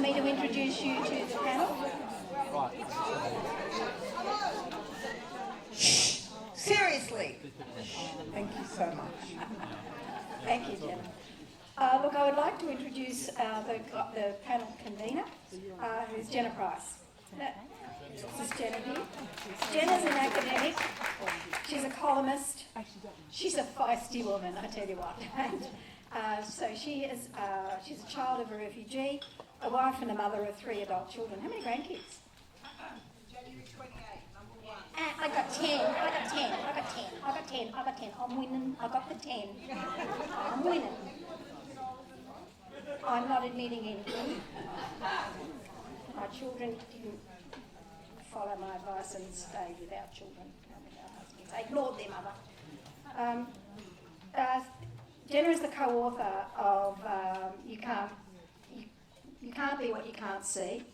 me to introduce you to the panel? Shh! Seriously! Thank you so much. Thank you, Jenna. Look, I would like to introduce the panel convener, who's Jenna Price. This is Jenna here. Jenna's an academic. She's a columnist. She's a feisty woman, I tell you what. So she's a child of a refugee, a wife and a mother of 3 adult children. How many grandkids? January 28, number 1. I got 10. I'm winning. I got the 10. I'm winning. I'm not admitting anything. My children didn't follow my advice and stay without children, without husbands. They ignored their mother. Jenna is the co-author of You Can't Be What You Can't See.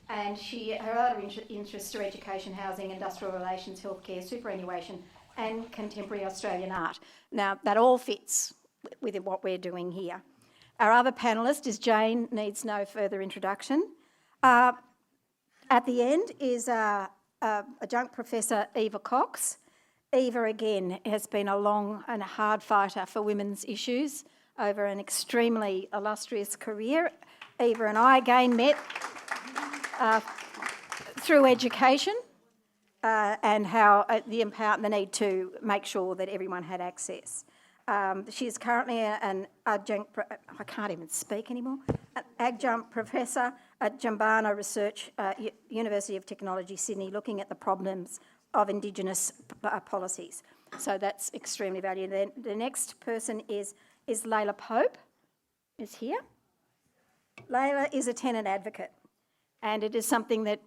And her other interests are education, housing, industrial relations, healthcare, superannuation, and contemporary Australian art. Now, that all fits with what we're doing here. Our other panellist is Jane, needs no further introduction. At the end is Adjunct Professor Eva Cox. Eva, again, has been a long and hard fighter for women's issues over an extremely illustrious career. Eva and I again met through education and how the need to make sure that everyone had access. She is currently an adjunct, I can't even speak anymore, an adjunct professor at Jumbunna Research, University of Technology, Sydney, looking at the problems of Indigenous policies. So that's extremely valuable. Then the next person is Layla Pope, is here. Layla is a tenant advocate, and it is something that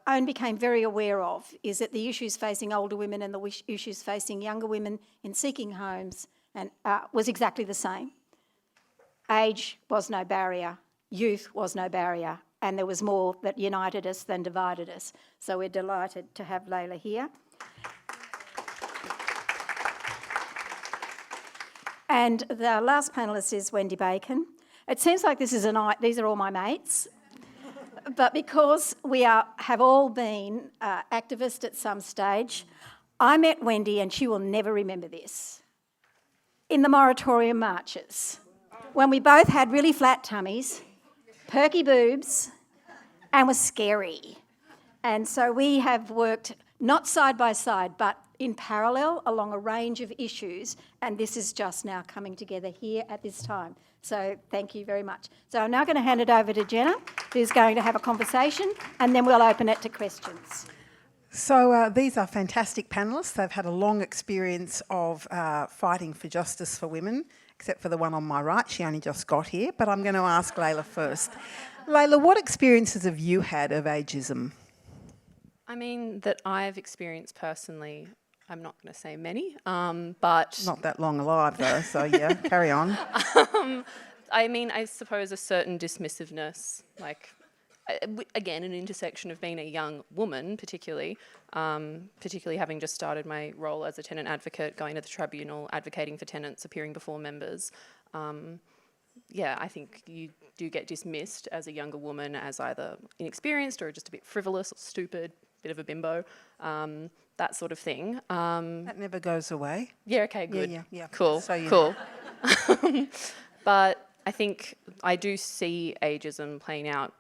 Owen became very aware of, is that the issues facing older women and the issues facing younger women in seeking homes and was exactly the same. Age was no barrier, youth was no barrier, and there was more that united us than divided us. So we're delighted to have Layla here. And the last panellist is Wendy Bacon. It seems like this is these are all my mates. But because we have all been activists at some stage, I met Wendy, and she will never remember this, in the moratorium marches, when we both had really flat tummies, perky boobs, and were scary. And so we have worked not side by side, but in parallel along a range of issues, and this is just now coming together here at this time. So thank you very much. So I'm now going to hand it over to Jenna, who's going to have a conversation, and then we'll open it to questions. So these are fantastic panellists. They've had a long experience of fighting for justice for women, except for the one on my right. She only just got here, but I'm going to ask Layla first. Layla, what experiences have you had of ageism? I mean, that I've experienced personally, I'm not going to say many, but... Not that long alive though, so yeah, carry on. I mean, I suppose a certain dismissiveness, like, again, an intersection of being a young woman, particularly having just started my role as a tenant advocate, going to the tribunal, advocating for tenants, appearing before members. Yeah, I think you do get dismissed as a younger woman as either inexperienced or just a bit frivolous or stupid, bit of a bimbo, that sort of thing. That never goes away. Yeah, okay, good. Yeah. Cool, So cool. But I think I do see ageism playing out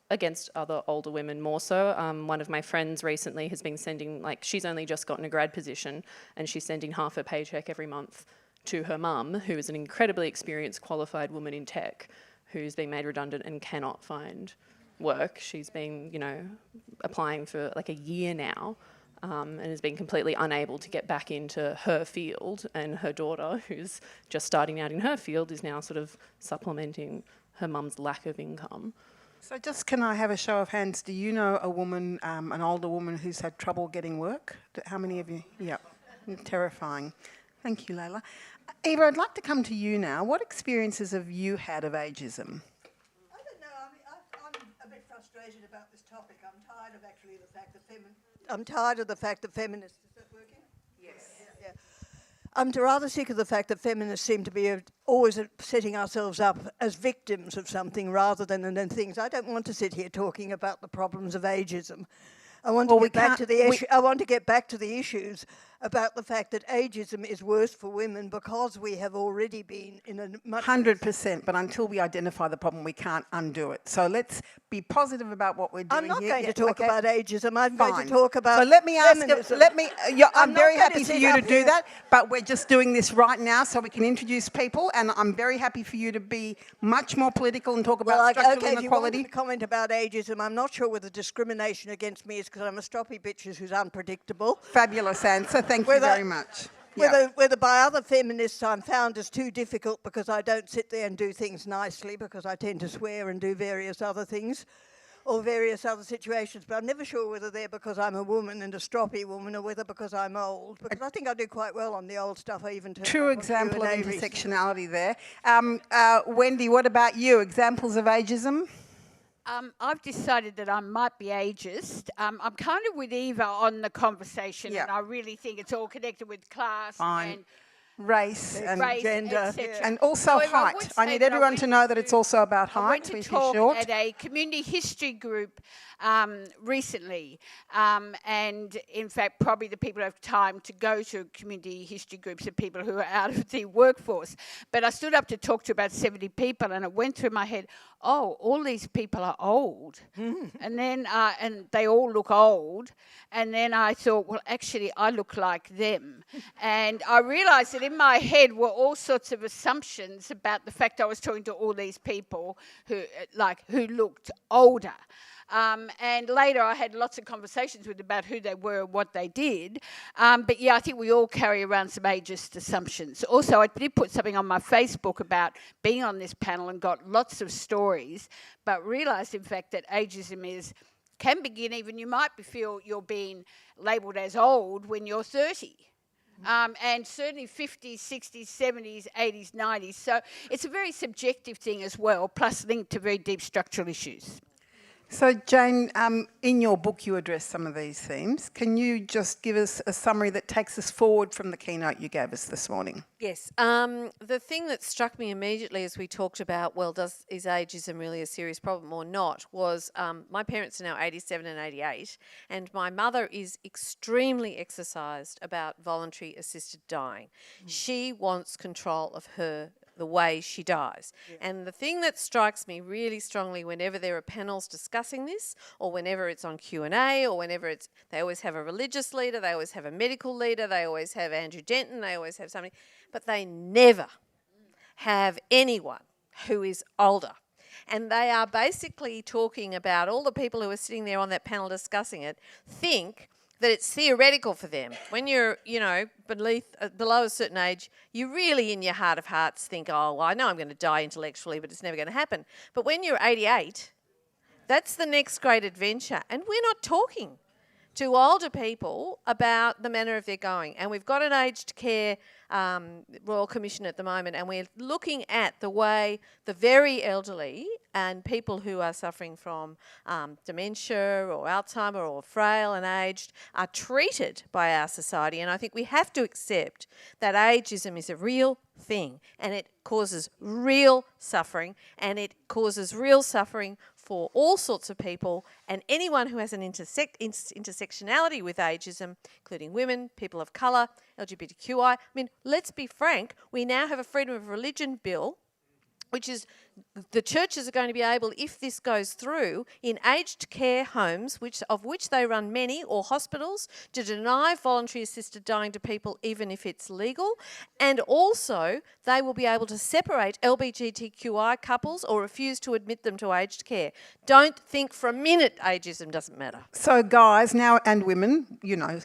against other older women more so. One of my friends recently has been sending, she's only just gotten a grad position, and she's sending half her paycheck every month to her mum, who is an incredibly experienced, qualified woman in tech, who's been made redundant and cannot find work. She's been, applying for a year now, and has been completely unable to get back into her field, and her daughter, who's just starting out in her field, is now sort of supplementing her mum's lack of income. So can I have a show of hands? Do you know a woman, an older woman who's had trouble getting work? How many of you? Yeah, terrifying. Thank you, Layla. Eva, I'd like to come to you now. What experiences have you had of ageism? I don't know. I mean, I'm a bit frustrated about this topic. I'm tired of the fact that feminists... Is that working? Yes. Yeah. I'm rather sick of the fact that feminists seem to be always setting ourselves up as victims of something rather than things. I don't want to sit here talking about the problems of ageism. I want to get back to the issue. I want to get back to the issues about the fact that ageism is worse for women because we have already been in a much 100%, but until we identify the problem, we can't undo it. So let's be positive about what we're doing I'm not here. going to talk about ageism. I'm going Fine. to talk about So let me ask. feminism. I'm not very going happy to for sit you to up do here. that, but we're just doing this right now so we can introduce people, and I'm very happy for you to be much more political and talk about structural okay, inequality. if you want to comment about ageism, I'm not sure whether discrimination against me is because I'm a stroppy bitch who's unpredictable. Fabulous answer. Thank you very much. Whether by other feminists I'm found as too difficult because I don't sit there and do things nicely because I tend to swear and do various other things or various other situations, but I'm never sure whether they're because I'm a woman and a stroppy woman or whether because I'm old, because I think I do quite well on the old stuff. I even True example of Q&A recently. intersectionality there. Wendy, what about you? Examples of ageism? I've decided that I might be ageist. I'm kind of with Eva on the conversation, Yeah. and I really think it's all connected with class Fine. and Race and race, gender, etc. and also However, I height. would I say need that everyone went to know that it's also about I went height. to If talk you're short. at a community history group recently, and in fact, probably the people who have time to go to community history groups are people who are out of the workforce. But I stood up to talk to about 70 people, and it went through my head, oh, all these people are old. And then, and they all look old. And then I thought, well, actually, I look like them. And I realised that in my head were all sorts of assumptions about the fact I was talking to all these people who looked older. And later I had lots of conversations with them about who they were and what they did. But yeah, I think we all carry around some ageist assumptions. Also, I did put something on my Facebook about being on this panel and got lots of stories, but realised in fact that ageism can begin even, you might feel you're being labelled as old when you're 30. And certainly 50s, 60s, 70s, 80s, 90s. So it's a very subjective thing as well, plus linked to very deep structural issues. So, Jane, in your book you address some of these themes. Can you just give us a summary that takes us forward from the keynote you gave us this morning? Yes. The thing that struck me immediately as we talked about, well, is ageism really a serious problem or not, was my parents are now 87 and 88, and my mother is extremely exercised about voluntary assisted dying. She wants control of the way she dies. Yeah. And the thing that strikes me really strongly whenever there are panels discussing this, or whenever it's on Q&A, or whenever they always have a religious leader, they always have a medical leader, they always have Andrew Denton, they always have somebody, but they never have anyone who is older. And they are basically talking about all the people who are sitting there on that panel discussing it think that it's theoretical for them. When you're, below a certain age, you really in your heart of hearts think, oh, well, I know I'm going to die intellectually, but it's never going to happen. But when you're 88, that's the next great adventure. And we're not talking to older people about the manner of their going. And we've got an aged care Royal Commission at the moment, and we're looking at the way the very elderly and people who are suffering from dementia or Alzheimer or frail and aged are treated by our society. And I think we have to accept that ageism is a real thing, and it causes real suffering, and it causes real suffering for all sorts of people, and anyone who has an intersectionality with ageism, including women, people of colour, LGBTQI. I mean, let's be frank, we now have a freedom of religion bill, which is the churches are going to be able, if this goes through, in aged care homes, of which they run many, or hospitals, to deny voluntary assisted dying to people even if it's legal. And also, they will be able to separate LGBTQI couples or refuse to admit them to aged care. Don't think for a minute ageism doesn't matter. So guys now, and women,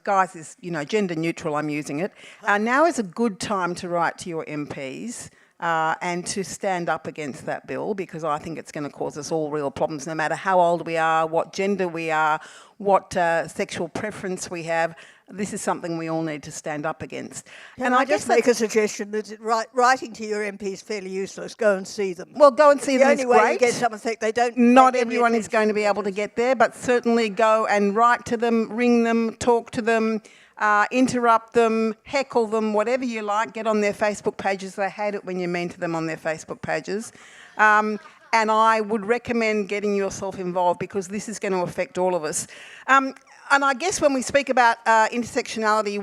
guys is, gender neutral, I'm using it. Now is a good time to write to your MPs and to stand up against that bill, because I think it's going to cause us all real problems, no matter how old we are, what gender we are, what sexual preference we have. this is something we all need to stand up against. And I just make a suggestion that writing to your MP is fairly useless. Go and see them. Well, go and see them is The only way great. you get some effect, they don't. Not pay any everyone is attention going to be able to get there, but certainly go and write to them, ring them, talk to them, interrupt them, heckle them, whatever you like. Get on their Facebook pages. They hate it when you're mean to them on their Facebook pages. And I would recommend getting yourself involved because this is going to affect all of us. And I guess when we speak about intersectionality,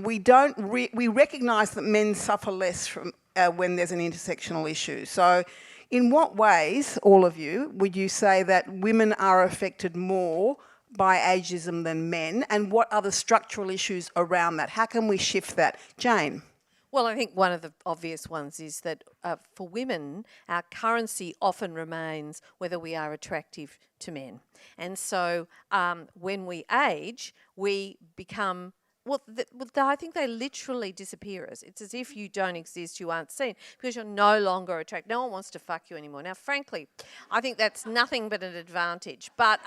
we recognise that men suffer less from when there's an intersectional issue. So in what ways, all of you, would you say that women are affected more by ageism than men, and what are the structural issues around that? How can we shift that? Jane? Well, I think one of the obvious ones is that for women, our currency often remains whether we are attractive to men. And so when we age, we become, I think they literally disappear us. It's as if you don't exist, you aren't seen, because you're no longer attractive. No one wants to fuck you anymore. Now, frankly, I think that's nothing but an advantage. But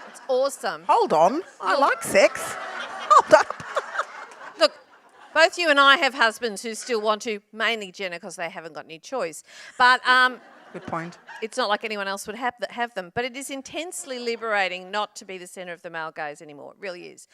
it's awesome. Hold on. I like sex. Hold up. Look, both you and I have husbands who still want to, mainly Jenna, because they haven't got any choice. But Good point. it's not like anyone else would have them. But it is intensely liberating not to be the centre of the male gaze anymore. It really is.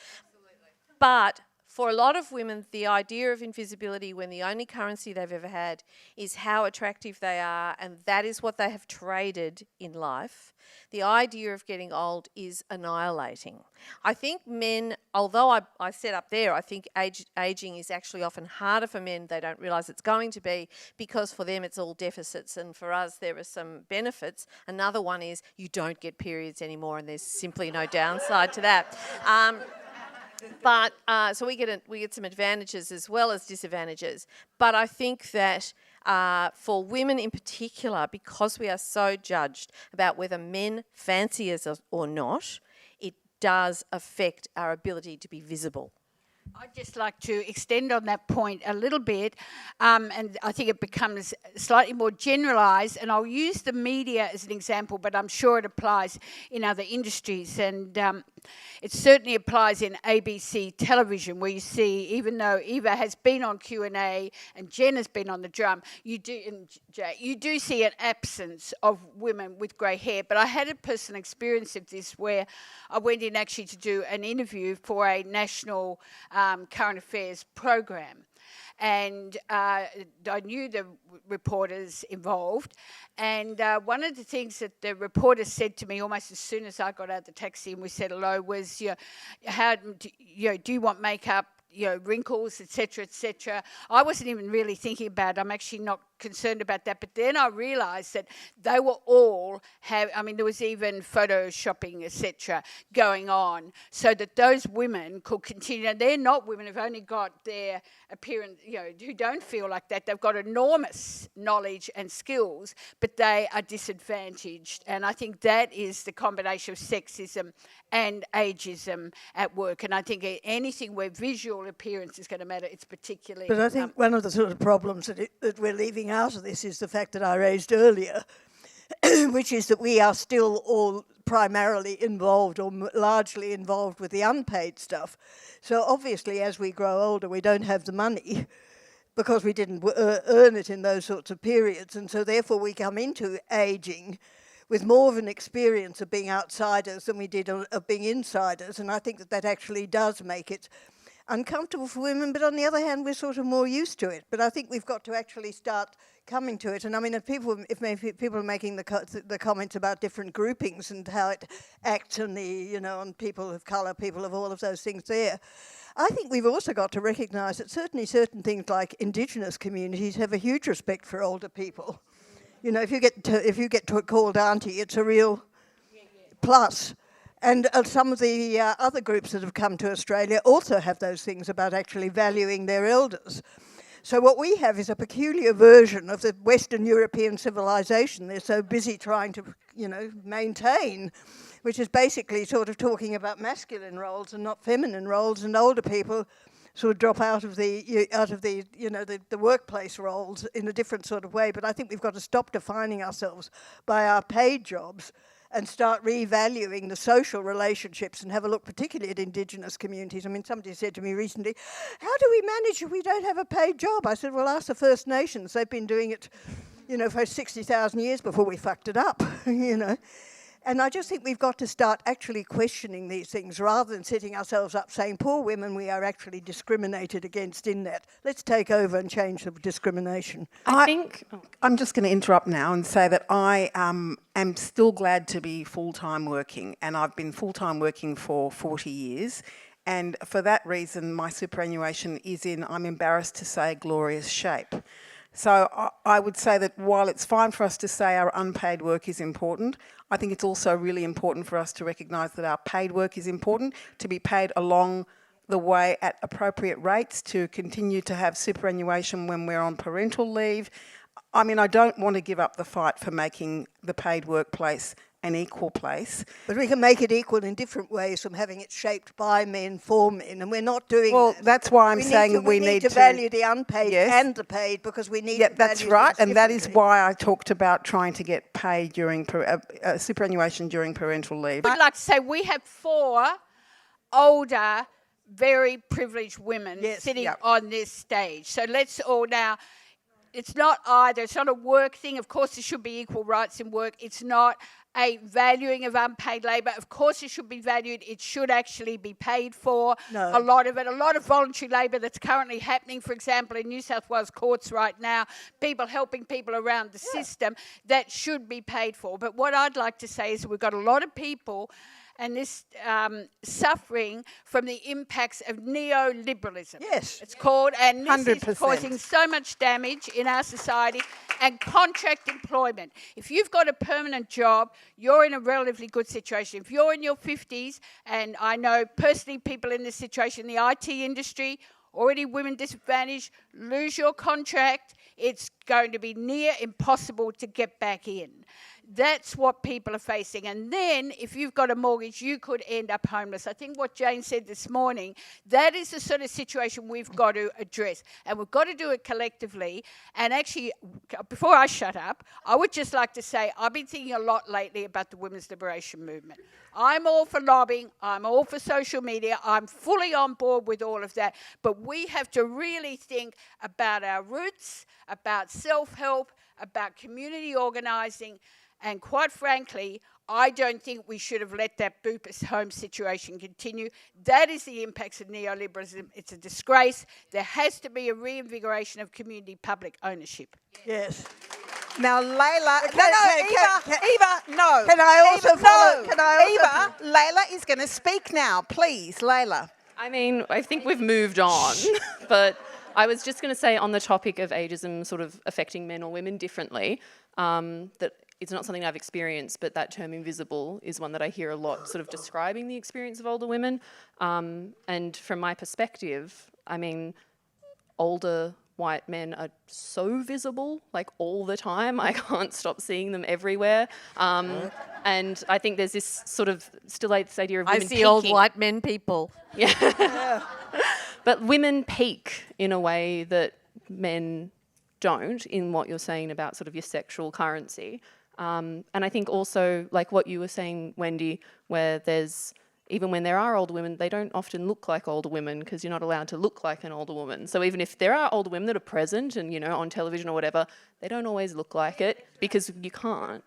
But for a lot of women, the idea of invisibility when the only currency they've ever had is how attractive they are, and that is what they have traded in life, the idea of getting old is annihilating. I think men, although I said up there, I think ageing is actually often harder for men. They don't realise it's going to be, because for them it's all deficits, and for us there are some benefits. Another one is you don't get periods anymore, and there's simply no downside to that. But so we get some advantages as well as disadvantages. But I think that for women in particular, because we are so judged about whether men fancy us or not, it does affect our ability to be visible. I'd just like to extend on that point a little bit, and I think it becomes slightly more generalised, and I'll use the media as an example, but I'm sure it applies in other industries, and it certainly applies in ABC television, where you see, even though Eva has been on Q&A and Jen has been on the drum, you do see an absence of women with grey hair. But I had a personal experience of this where I went in actually to do an interview for a national current affairs program. And I knew the reporters involved, and one of the things that the reporter said to me almost as soon as I got out of the taxi and we said hello was, do you want makeup, wrinkles, etc., etc. I wasn't even really thinking about it. I'm actually not concerned about that. But then I realised that they were all there was even photoshopping, etc., going on, so that those women could continue. And they're not women who've only got their appearance, who don't feel like that. They've got enormous knowledge and skills, but they are disadvantaged. And I think that is the combination of sexism and ageism at work. And I think anything where visual appearance is going to matter, it's particularly... But I think one of the sort of problems that we're leaving out of this is the fact that I raised earlier, which is that we are still all primarily involved or largely involved with the unpaid stuff. So obviously as we grow older we don't have the money because we didn't earn it in those sorts of periods, and so therefore we come into ageing with more of an experience of being outsiders than we did of being insiders, and I think that actually does make it uncomfortable for women, but on the other hand we're sort of more used to it. But I think we've got to actually start coming to it. And I mean, if people are making the comments about different groupings and how it acts on on people of colour, people of all of those things there, I think we've also got to recognise that certainly certain things like Indigenous communities have a huge respect for older people. If you get called auntie, it's a real plus. And some of the other groups that have come to Australia also have those things about actually valuing their elders. So what we have is a peculiar version of the Western European civilization they're so busy trying to, maintain, which is basically sort of talking about masculine roles and not feminine roles, and older people sort of drop out of the workplace roles in a different sort of way. But I think we've got to stop defining ourselves by our paid jobs and start revaluing the social relationships and have a look particularly at Indigenous communities. I mean, somebody said to me recently, how do we manage if we don't have a paid job? I said, well, ask the First Nations. They've been doing it, for 60,000 years before we fucked it up, And I just think we've got to start actually questioning these things rather than setting ourselves up saying, poor women, we are actually discriminated against in that. Let's take over and change the discrimination. I'm just going to interrupt now and say that I am still glad to be full-time working, and I've been full-time working for 40 years. And for that reason, my superannuation is in, I'm embarrassed to say, glorious shape. So I would say that while it's fine for us to say our unpaid work is important, I think it's also really important for us to recognise that our paid work is important, to be paid along the way at appropriate rates, to continue to have superannuation when we're on parental leave. I mean, I don't want to give up the fight for making the paid workplace an equal place. But we can make it equal in different ways from having it shaped by men for men, and we're not doing Well, that. that's why I'm saying we need to value the unpaid Yes. and the paid, because we need Yeah, to that's value right, things and that is differently. why I talked about trying to get paid during superannuation during parental leave. I would like to say we have 4 older, very privileged women sitting on this stage. So let's all now, it's not either, it's not a work thing. Of course, there should be equal rights in work. It's not a valuing of unpaid labour. Of course it should be valued. It should actually be paid for. No. A lot of it, a lot of voluntary labour that's currently happening, for example, in New South Wales courts right now, people helping people around the system, that should be paid for. But what I'd like to say is we've got a lot of people and this suffering from the impacts of neoliberalism. Yes. It's called, and this 100%. is causing so much damage in our society, and contract employment. If you've got a permanent job, you're in a relatively good situation. If you're in your 50s, and I know personally people in this situation, the IT industry, already women disadvantaged, lose your contract, it's going to be near impossible to get back in. That's what people are facing. And then if you've got a mortgage, you could end up homeless. I think what Jane said this morning, that is the sort of situation we've got to address. And we've got to do it collectively. And actually, before I shut up, I would just like to say I've been thinking a lot lately about the women's liberation movement. I'm all for lobbying. I'm all for social media. I'm fully on board with all of that. But we have to really think about our roots, about self-help, about community organising. And quite frankly, I don't think we should have let that boopers home situation continue. That is the impacts of neoliberalism. It's a disgrace. There has to be a reinvigoration of community public ownership. Yes. Now, Layla, Eva, no. Can I also Eva, follow? no. Can I also Eva, Layla is going to speak now. Please, Layla. I mean, I think we've moved on, but I was just going to say on the topic of ageism sort of affecting men or women differently, that it's not something I've experienced, but that term invisible is one that I hear a lot sort of describing the experience of older women. And from my perspective, I mean, older white men are so visible, like all the time. I can't stop seeing them everywhere. And I think there's this sort of still this idea of women I see peaking. old white men people. But women peak in a way that men don't, in what you're saying about sort of your sexual currency. And I think also, like what you were saying, Wendy, where there's, even when there are older women, they don't often look like older women because you're not allowed to look like an older woman. So even if there are older women that are present and, you know, on television or whatever, they don't always look like it because you can't.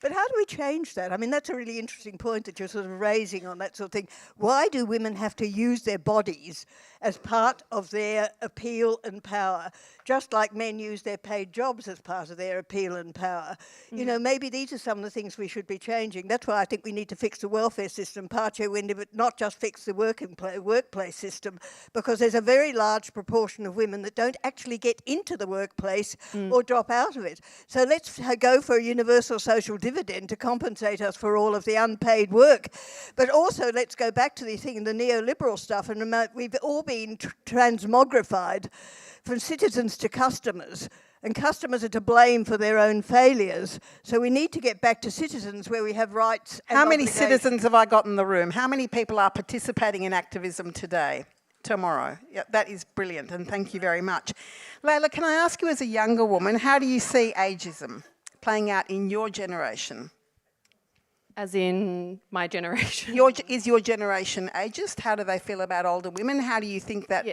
But how do we change that? I mean, that's a really interesting point that you're sort of raising on that sort of thing. Why do women have to use their bodies as part of their appeal and power, just like men use their paid jobs as part of their appeal and power? You know, maybe these are some of the things we should be changing. That's why I think we need to fix the welfare system, Wendy, but not just fix the workplace system, because there's a very large proportion of women that don't actually get into the workplace or drop out of it. So let's go for a universal social dividend to compensate us for all of the unpaid work. But also let's go back to the thing, the neoliberal stuff, and we've all been transmogrified from citizens to customers, and customers are to blame for their own failures. So we need to get back to citizens where we have rights and How many obligations. citizens have I got in the room? How many people are participating in activism today? Tomorrow. Yeah, that is brilliant, and thank you very much. Layla, can I ask you as a younger woman, how do you see ageism playing out in your generation? As in my generation. Is your generation ageist? How do they feel about older women? How do you think that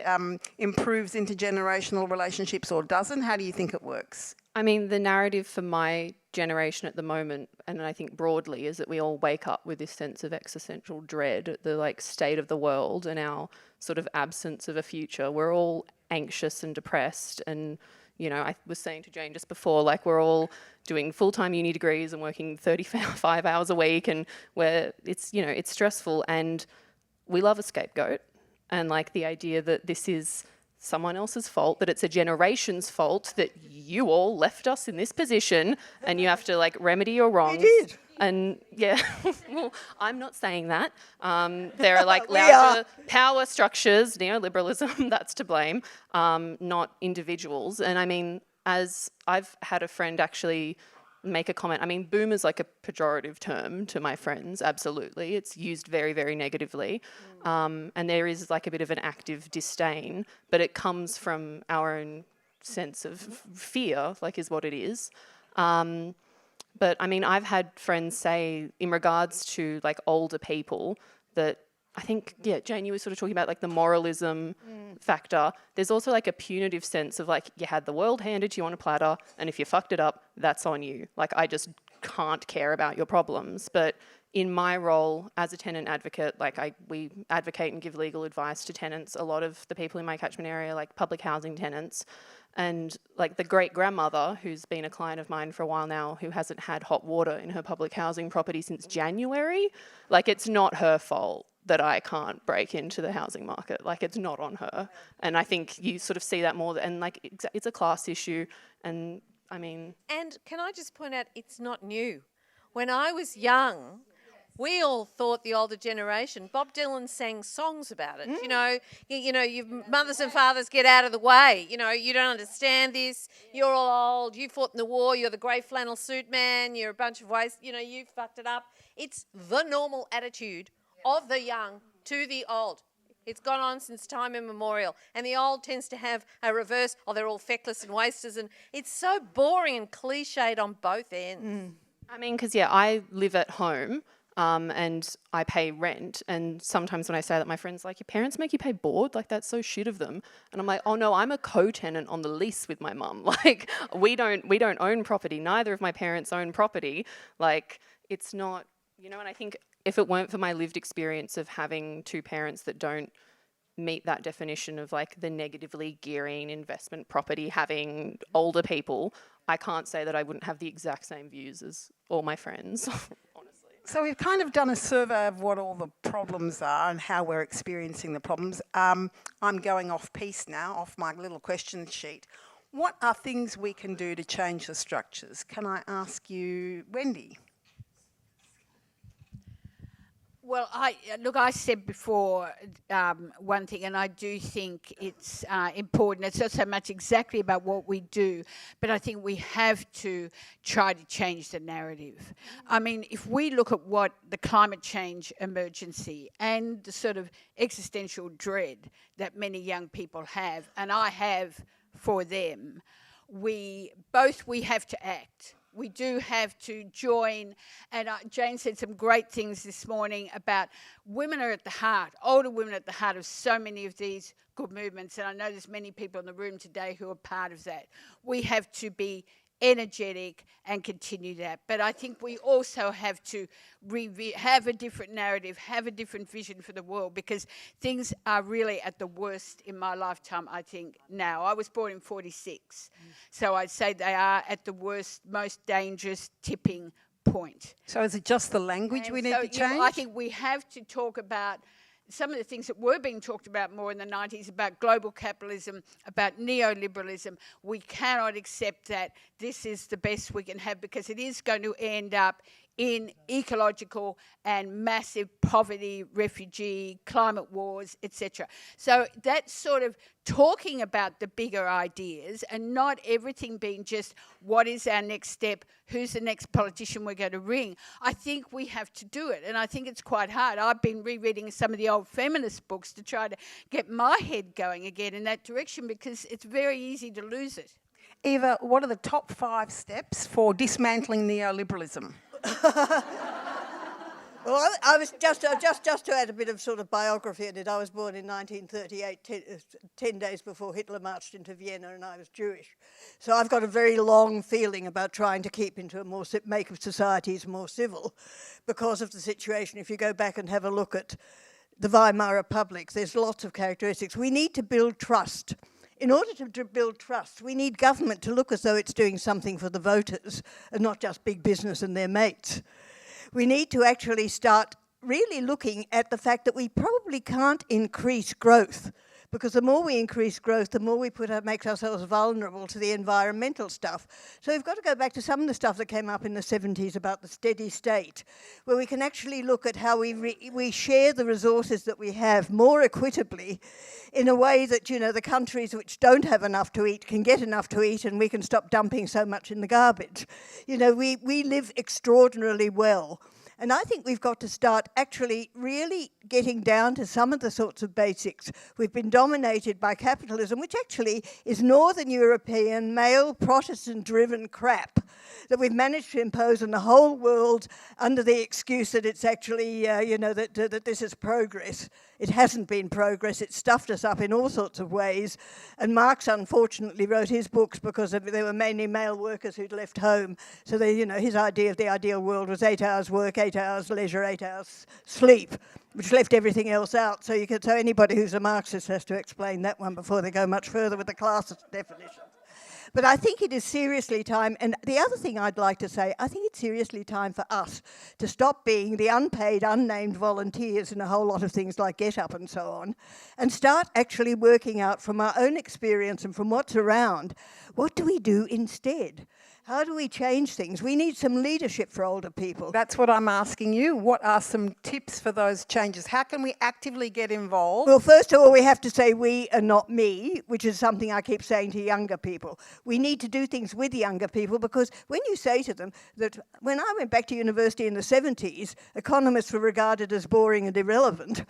improves intergenerational relationships or doesn't? How do you think it works? I mean, the narrative for my generation at the moment, and I think broadly, is that we all wake up with this sense of existential dread at the like state of the world and our sort of absence of a future. We're all anxious and depressed, and you know, I was saying to Jane just before, like we're all doing full-time uni degrees and working 35 hours a week, and where it's, you know, it's stressful, and we love a scapegoat, and like the idea that this is someone else's fault, that it's a generation's fault, that you all left us in this position and you have to like remedy your wrongs. You did. And yeah, well, I'm not saying that. There are like louder power structures, neoliberalism, that's to blame, not individuals. And I mean, as I've had a friend actually make a comment, I mean, boomer's like a pejorative term to my friends, absolutely. It's used very, very negatively. And there is like a bit of an active disdain, but it comes from our own sense of fear, like is what it is. But I mean, I've had friends say in regards to like older people that I think, yeah, Jane, you were sort of talking about like the moralism factor. There's also like a punitive sense of like you had the world handed to you on a platter, and if you fucked it up, that's on you. Like I just can't care about your problems. But in my role as a tenant advocate, like we advocate and give legal advice to tenants. A lot of the people in my catchment area, like public housing tenants, and like the great-grandmother, who's been a client of mine for a while now, who hasn't had hot water in her public housing property since January, like it's not her fault that I can't break into the housing market. Like it's not on her. And I think you sort of see that more, and like it's a class issue. And I mean... And can I just point out, it's not new. When I was young, we all thought, the older generation, Bob Dylan sang songs about it. You know, your mothers and fathers, get out of the way. You know, you don't understand this. You're all old. You fought in the war. You're the grey flannel suit man. You're a bunch of waste. You know, you fucked it up. It's the normal attitude of the young to the old. It's gone on since time immemorial. And the old tends to have a reverse, they're all feckless and wasters. And it's so boring and cliched on both ends. I mean, because, yeah, I live at home and I pay rent. And sometimes when I say that, my friends are like, your parents make you pay board? Like, that's so shit of them. And I'm like, oh, no, I'm a co-tenant on the lease with my mum. Like, we don't own property. Neither of my parents own property. Like, it's not, you know, and I think if it weren't for my lived experience of having two parents that don't meet that definition of like the negatively gearing investment property having older people, I can't say that I wouldn't have the exact same views as all my friends, honestly. So we've kind of done a survey of what all the problems are and how we're experiencing the problems. I'm going off piece now, off my little question sheet. What are things we can do to change the structures? Can I ask you, Wendy? Well, I said before one thing, and I do think it's important. It's not so much exactly about what we do, but I think we have to try to change the narrative. I mean, if we look at what the climate change emergency and the sort of existential dread that many young people have, and I have for them, we have to act. We do have to join, and Jane said some great things this morning about women are at the heart, older women at the heart of so many of these good movements, and I know there's many people in the room today who are part of that. We have to be energetic and continue that. But I think we also have to have a different narrative, have a different vision for the world, because things are really at the worst in my lifetime, I think, now. I was born in 46, so I'd say they are at the worst, most dangerous tipping point. So is it just the language we need to change? Yeah, I think we have to talk about some of the things that were being talked about more in the 90s about global capitalism, about neoliberalism. We cannot accept that this is the best we can have, because it is going to end up in ecological and massive poverty, refugee, climate wars, etc. So that's sort of talking about the bigger ideas and not everything being just what is our next step, who's the next politician we're going to ring. I think we have to do it, and I think it's quite hard. I've been rereading some of the old feminist books to try to get my head going again in that direction, because it's very easy to lose it. Eva, what are the top 5 steps for dismantling neoliberalism? Well, I was just to add a bit of sort of biography in it. I was born in 1938, 10 days before Hitler marched into Vienna, and I was Jewish. So I've got a very long feeling about trying to keep into a more make societies more civil, because of the situation. If you go back and have a look at the Weimar Republic, there's lots of characteristics. We need to build trust. In order to build trust, we need government to look as though it's doing something for the voters and not just big business and their mates. We need to actually start really looking at the fact that we probably can't increase growth, because the more we increase growth, the more we make ourselves vulnerable to the environmental stuff. So we've got to go back to some of the stuff that came up in the 70s about the steady state, where we can actually look at how we share the resources that we have more equitably, in a way that, you know, the countries which don't have enough to eat can get enough to eat, and we can stop dumping so much in the garbage. You know, we live extraordinarily well. And I think we've got to start actually really getting down to some of the sorts of basics. We've been dominated by capitalism, which actually is Northern European, male, Protestant-driven crap that we've managed to impose on the whole world under the excuse that it's actually, that this is progress. It hasn't been progress. It's stuffed us up in all sorts of ways. And Marx, unfortunately, wrote his books because there were mainly male workers who'd left home. So his idea of the ideal world was 8 hours work, 8 hours leisure, 8 hours sleep, which left everything else out. So anybody who's a Marxist has to explain that one before they go much further with the classist definitions. But I think it is seriously time, and the other thing I'd like to say, I think it's seriously time for us to stop being the unpaid, unnamed volunteers in a whole lot of things like Get Up and so on, and start actually working out from our own experience and from what's around, what do we do instead? How do we change things? We need some leadership for older people. That's what I'm asking you. What are some tips for those changes? How can we actively get involved? Well, first of all, we have to say we and not me, which is something I keep saying to younger people. We need to do things with younger people, because when you say to them that when I went back to university in the 70s, economists were regarded as boring and irrelevant,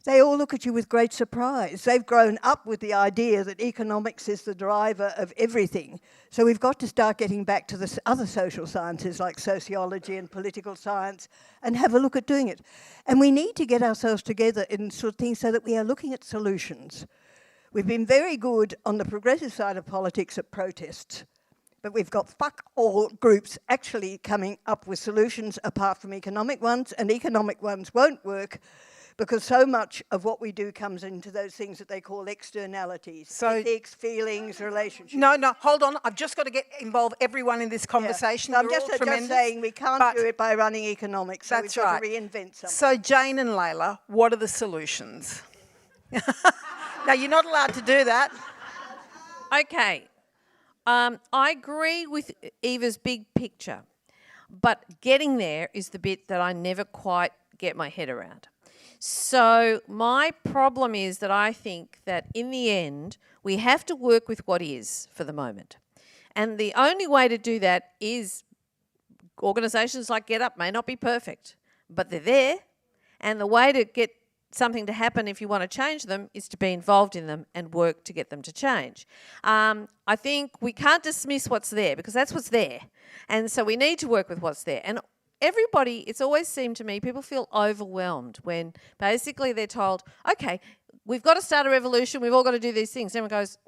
they all look at you with great surprise. They've grown up with the idea that economics is the driver of everything. So we've got to start getting back to the other social sciences like sociology and political science and have a look at doing it. And we need to get ourselves together in sort of things so that we are looking at solutions. We've been very good on the progressive side of politics at protests, but we've got fuck all groups actually coming up with solutions apart from economic ones, and economic ones won't work, because so much of what we do comes into those things that they call externalities. So ethics, feelings, relationships. No, hold on. I've just got to involve everyone in this conversation. Yeah. So I'm just saying we can't do it by running economics. So that's we've got right. to reinvent something. So Jane and Layla, what are the solutions? Now, you're not allowed to do that. Okay. I agree with Eva's big picture, but getting there is the bit that I never quite get my head around. So my problem is that I think that in the end, we have to work with what is for the moment. And the only way to do that is organisations like Get Up may not be perfect, but they're there. And the way to get something to happen if you want to change them is to be involved in them and work to get them to change. I think we can't dismiss what's there, because that's what's there. And so we need to work with what's there. And everybody, it's always seemed to me, people feel overwhelmed when basically they're told, okay, we've got to start a revolution, we've all got to do these things. Everyone goes,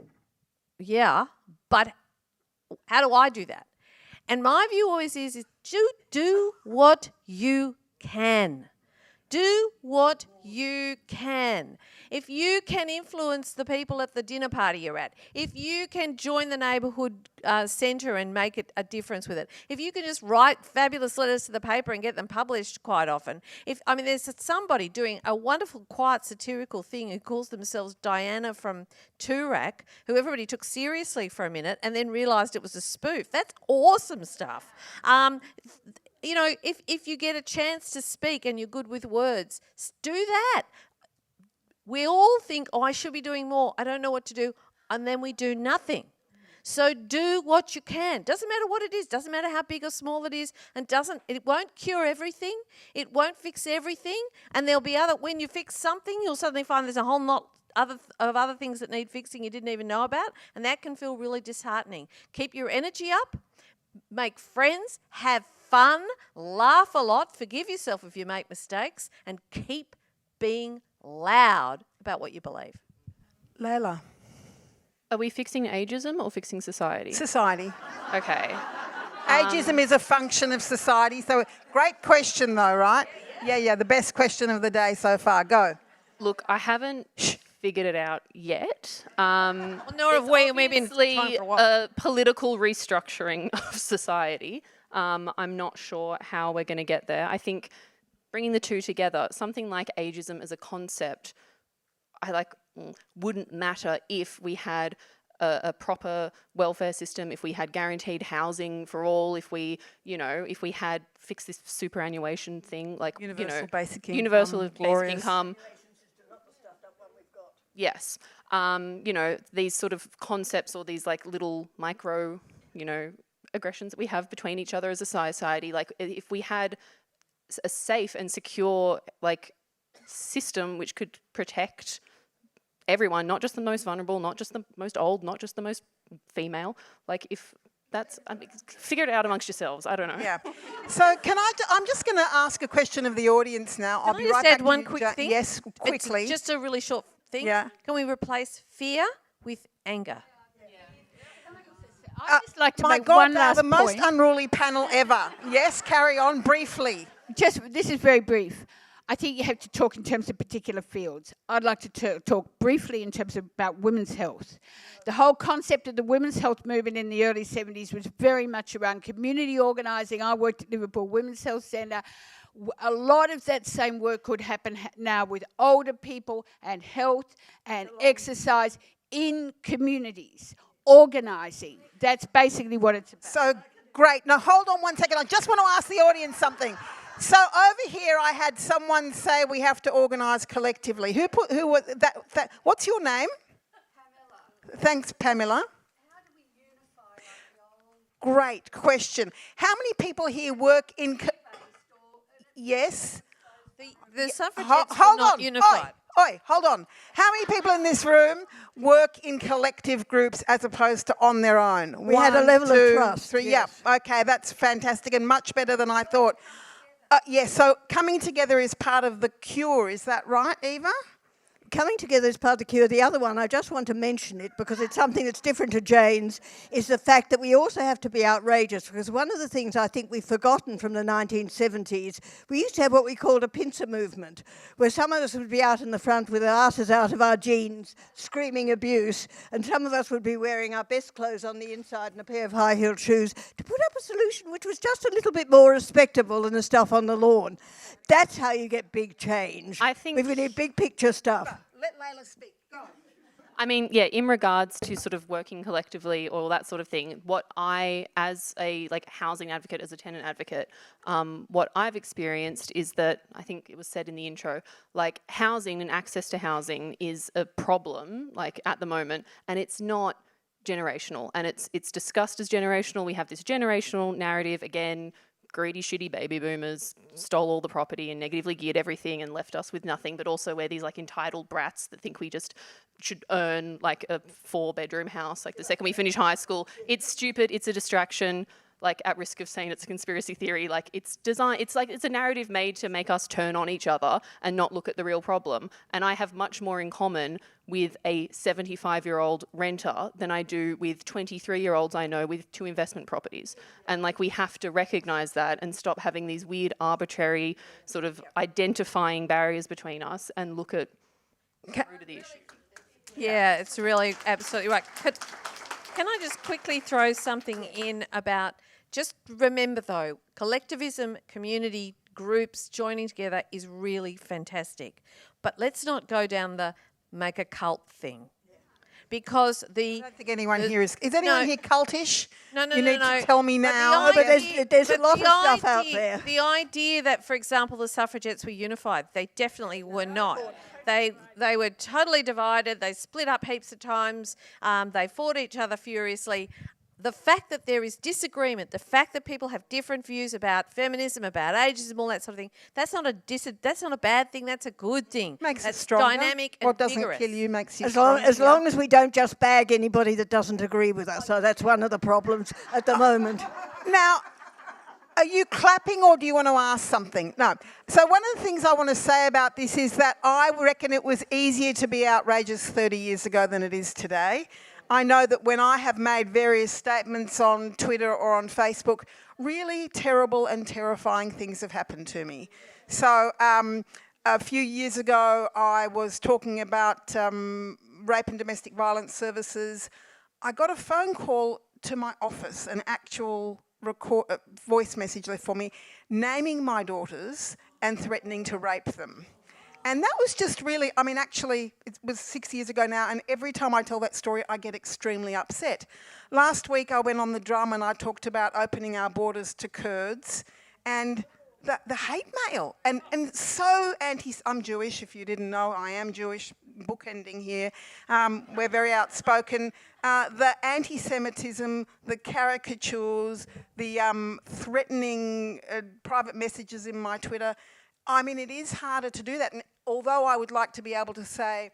yeah, but how do I do that? And my view always is do what you can. Do what you can. If you can influence the people at the dinner party you're at, if you can join the neighbourhood centre and make it a difference with it, if you can just write fabulous letters to the paper and get them published quite often. There's somebody doing a wonderful, quiet, satirical thing who calls themselves Diana from Toorak, who everybody took seriously for a minute and then realised it was a spoof. That's awesome stuff. If you get a chance to speak and you're good with words, do that. We all think, I should be doing more. I don't know what to do. And then we do nothing. So do what you can. Doesn't matter what it is. Doesn't matter how big or small it is. And it won't cure everything. It won't fix everything. And there'll be when you fix something, you'll suddenly find there's a whole lot of other things that need fixing you didn't even know about. And that can feel really disheartening. Keep your energy up. make friends, have fun, laugh a lot, forgive yourself if you make mistakes, and keep being loud about what you believe. Layla. Are we fixing ageism or fixing society? Society. Okay. Ageism is a function of society. So great question though, right? Yeah, the best question of the day so far. Go. Look, I haven't figured it out yet. Well, nor have we, and we've been Obviously, trying for a while. a political restructuring of society. I'm not sure how we're going to get there. I think bringing the two together, something like ageism as a concept, wouldn't matter if we had a proper welfare system, if we had guaranteed housing for all, if we had fixed this superannuation thing, Universal basic income, universal basic glorious. income. Yes. These sort of concepts or these like little micro, aggressions that we have between each other as a society, like if we had a safe and secure system which could protect everyone, not just the most vulnerable, not just the most old, not just the most female, figure it out amongst yourselves. I don't know. Yeah. So I'm just going to ask a question of the audience now. I'll Can be I just right add back one to quick you, thing? Yes, quickly. It's just a really short thing. Yeah. Can we replace fear with anger? I'd just like to My make God, one they're last the most point. unruly panel ever. Yes, carry on briefly. This is very brief. I think you have to talk in terms of particular fields. I'd like to talk briefly in terms of about women's health. The whole concept of the women's health movement in the early 70s was very much around community organising. I worked at Liverpool Women's Health Centre. A lot of that same work could happen now with older people and health and exercise in communities, organising. That's basically what it's about. So great. Now hold on one second. I just want to ask the audience something. So over here, I had someone say we have to organise collectively. Who was that? What's your name? Pamela. Thanks, Pamela. How do we unify the old? Great question. How many people here work in? Yes. The suffragettes Hold were not on. unified. Oi, hold on. How many people in this room work in collective groups as opposed to on their own? We had a level of trust, 3. yes. Yeah, okay, that's fantastic and much better than I thought. Yes, so coming together is part of the cure, is that right, Eva? Coming together is part of the cure. The other one, I just want to mention it because it's something that's different to Jane's, is the fact that we also have to be outrageous, because one of the things I think we've forgotten from the 1970s, we used to have what we called a Pincer Movement, where some of us would be out in the front with our asses out of our jeans, screaming abuse, and some of us would be wearing our best clothes on the inside and a pair of high-heeled shoes to put up a solution which was just a little bit more respectable than the stuff on the lawn. That's how you get big change. I think we need big picture stuff. Let Layla speak. Go on. I mean, yeah, in regards to sort of working collectively or that sort of thing, what I, as a housing advocate, as a tenant advocate, what I've experienced is that, I think it was said in the intro, housing and access to housing is a problem, at the moment, and it's not generational, and it's discussed as generational. We have this generational narrative, again, greedy, shitty baby boomers stole all the property and negatively geared everything and left us with nothing, but also we're these entitled brats that think we just should earn a 4-bedroom house the second we finish high school. It's stupid, it's a distraction, at risk of saying it's a conspiracy theory, it's designed, it's a narrative made to make us turn on each other and not look at the real problem. And I have much more in common with a 75-year-old renter than I do with 23-year-olds I know with 2 investment properties. And we have to recognise that and stop having these weird, arbitrary sort of identifying barriers between us and look at the root of the issue. Yeah, it's really absolutely right. Can I just quickly throw something in about, just remember though, collectivism, community, groups joining together is really fantastic. But let's not go down the make a cult thing. Because I don't think anyone here is anyone here cultish? No. You need to tell me now. But there's a lot of stuff out there. The idea that, for example, the suffragettes were unified, they definitely were not. They were totally divided. They split up heaps of times. They fought each other furiously. The fact that there is disagreement, the fact that people have different views about feminism, about ageism, all that sort of thing, that's not a bad thing. That's a good thing. Makes that's it stronger. dynamic and What doesn't vigorous. kill you makes you As stronger. long as we don't just bag anybody that doesn't agree with us. So that's one of the problems at the moment. Now, are you clapping or do you want to ask something? No. So one of the things I want to say about this is that I reckon it was easier to be outrageous 30 years ago than it is today. I know that when I have made various statements on Twitter or on Facebook, really terrible and terrifying things have happened to me. So a few years ago, I was talking about rape and domestic violence services. I got a phone call to my office, an actual voice message left for me, naming my daughters and threatening to rape them. And that was just really, I mean, actually, it was 6 years ago now, and every time I tell that story, I get extremely upset. Last week, I went on the drum and I talked about opening our borders to Kurds, and the hate mail, and so I'm Jewish, if you didn't know, I am Jewish, bookending here. We're very outspoken. The anti-Semitism, the caricatures, the threatening private messages in my Twitter, I mean, it is harder to do that. And although I would like to be able to say,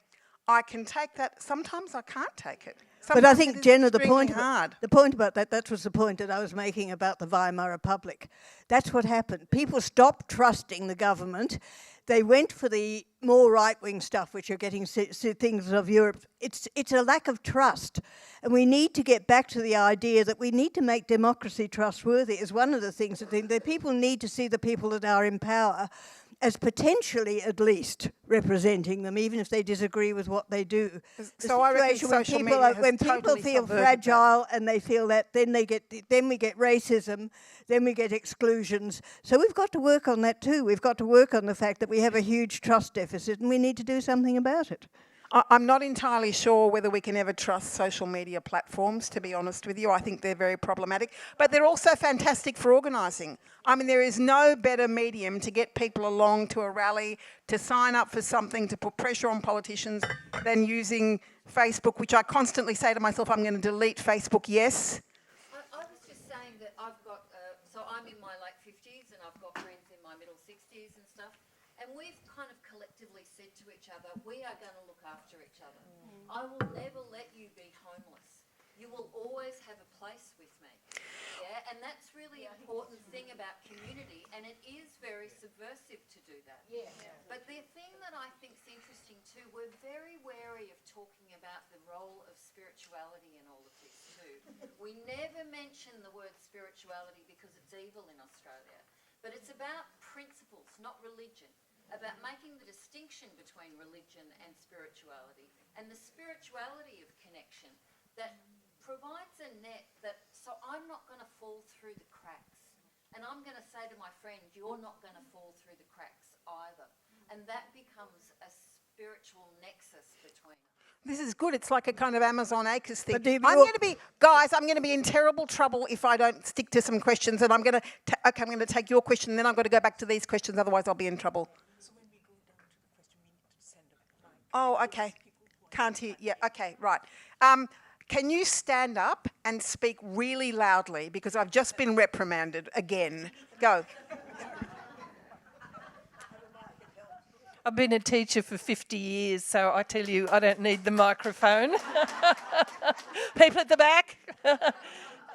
I can take that, sometimes I can't take it. But I think, Jenna, the point about that was the point that I was making about the Weimar Republic. That's what happened. People stopped trusting the government. They went for the more right-wing stuff, which are getting things of Europe. It's a lack of trust. And we need to get back to the idea that we need to make democracy trustworthy is one of the things that people need to see the people that are in power as potentially at least representing them, even if they disagree with what they do. So I reckon social media has when totally people feel subverted fragile and they feel that, then we get racism, then we get exclusions. So we've got to work on that too. We've got to work on the fact that we have a huge trust deficit and we need to do something about it. I'm not entirely sure whether we can ever trust social media platforms, to be honest with you. I think they're very problematic. But they're also fantastic for organising. I mean, there is no better medium to get people along to a rally, to sign up for something, to put pressure on politicians than using Facebook, which I constantly say to myself, I'm going to delete Facebook, yes. I was just saying that I've got, so I'm in my late 50s and I've got friends in my middle 60s and stuff. And we've kind of collectively said to each other, we are going to look after each other. I will never let you be homeless. You will always have a place with me. Yeah, and that's really an important thing about community, and it is very subversive to do that. Yeah. But the thing that I think is interesting too, we're very wary of talking about the role of spirituality in all of this too. We never mention the word spirituality because it's evil in Australia. But it's about principles, not religion, about making the distinction between religion and spirituality, and the spirituality of connection that provides a net that, so I'm not going to fall through the cracks. And I'm going to say to my friend, you're not going to fall through the cracks either. And that becomes a spiritual nexus between us. This is good. It's like a kind of Amazon Acres thing. I'm going to be in terrible trouble if I don't stick to some questions. And I'm going to take your question, and then I've got to go back to these questions. Otherwise, I'll be in trouble. So when we go down to the question, we need to send it. Oh, okay. Can't hear. Yeah. Okay. Right. Can you stand up and speak really loudly because I've just been reprimanded again? Go. I've been a teacher for 50 years, so I tell you, I don't need the microphone. People at the back.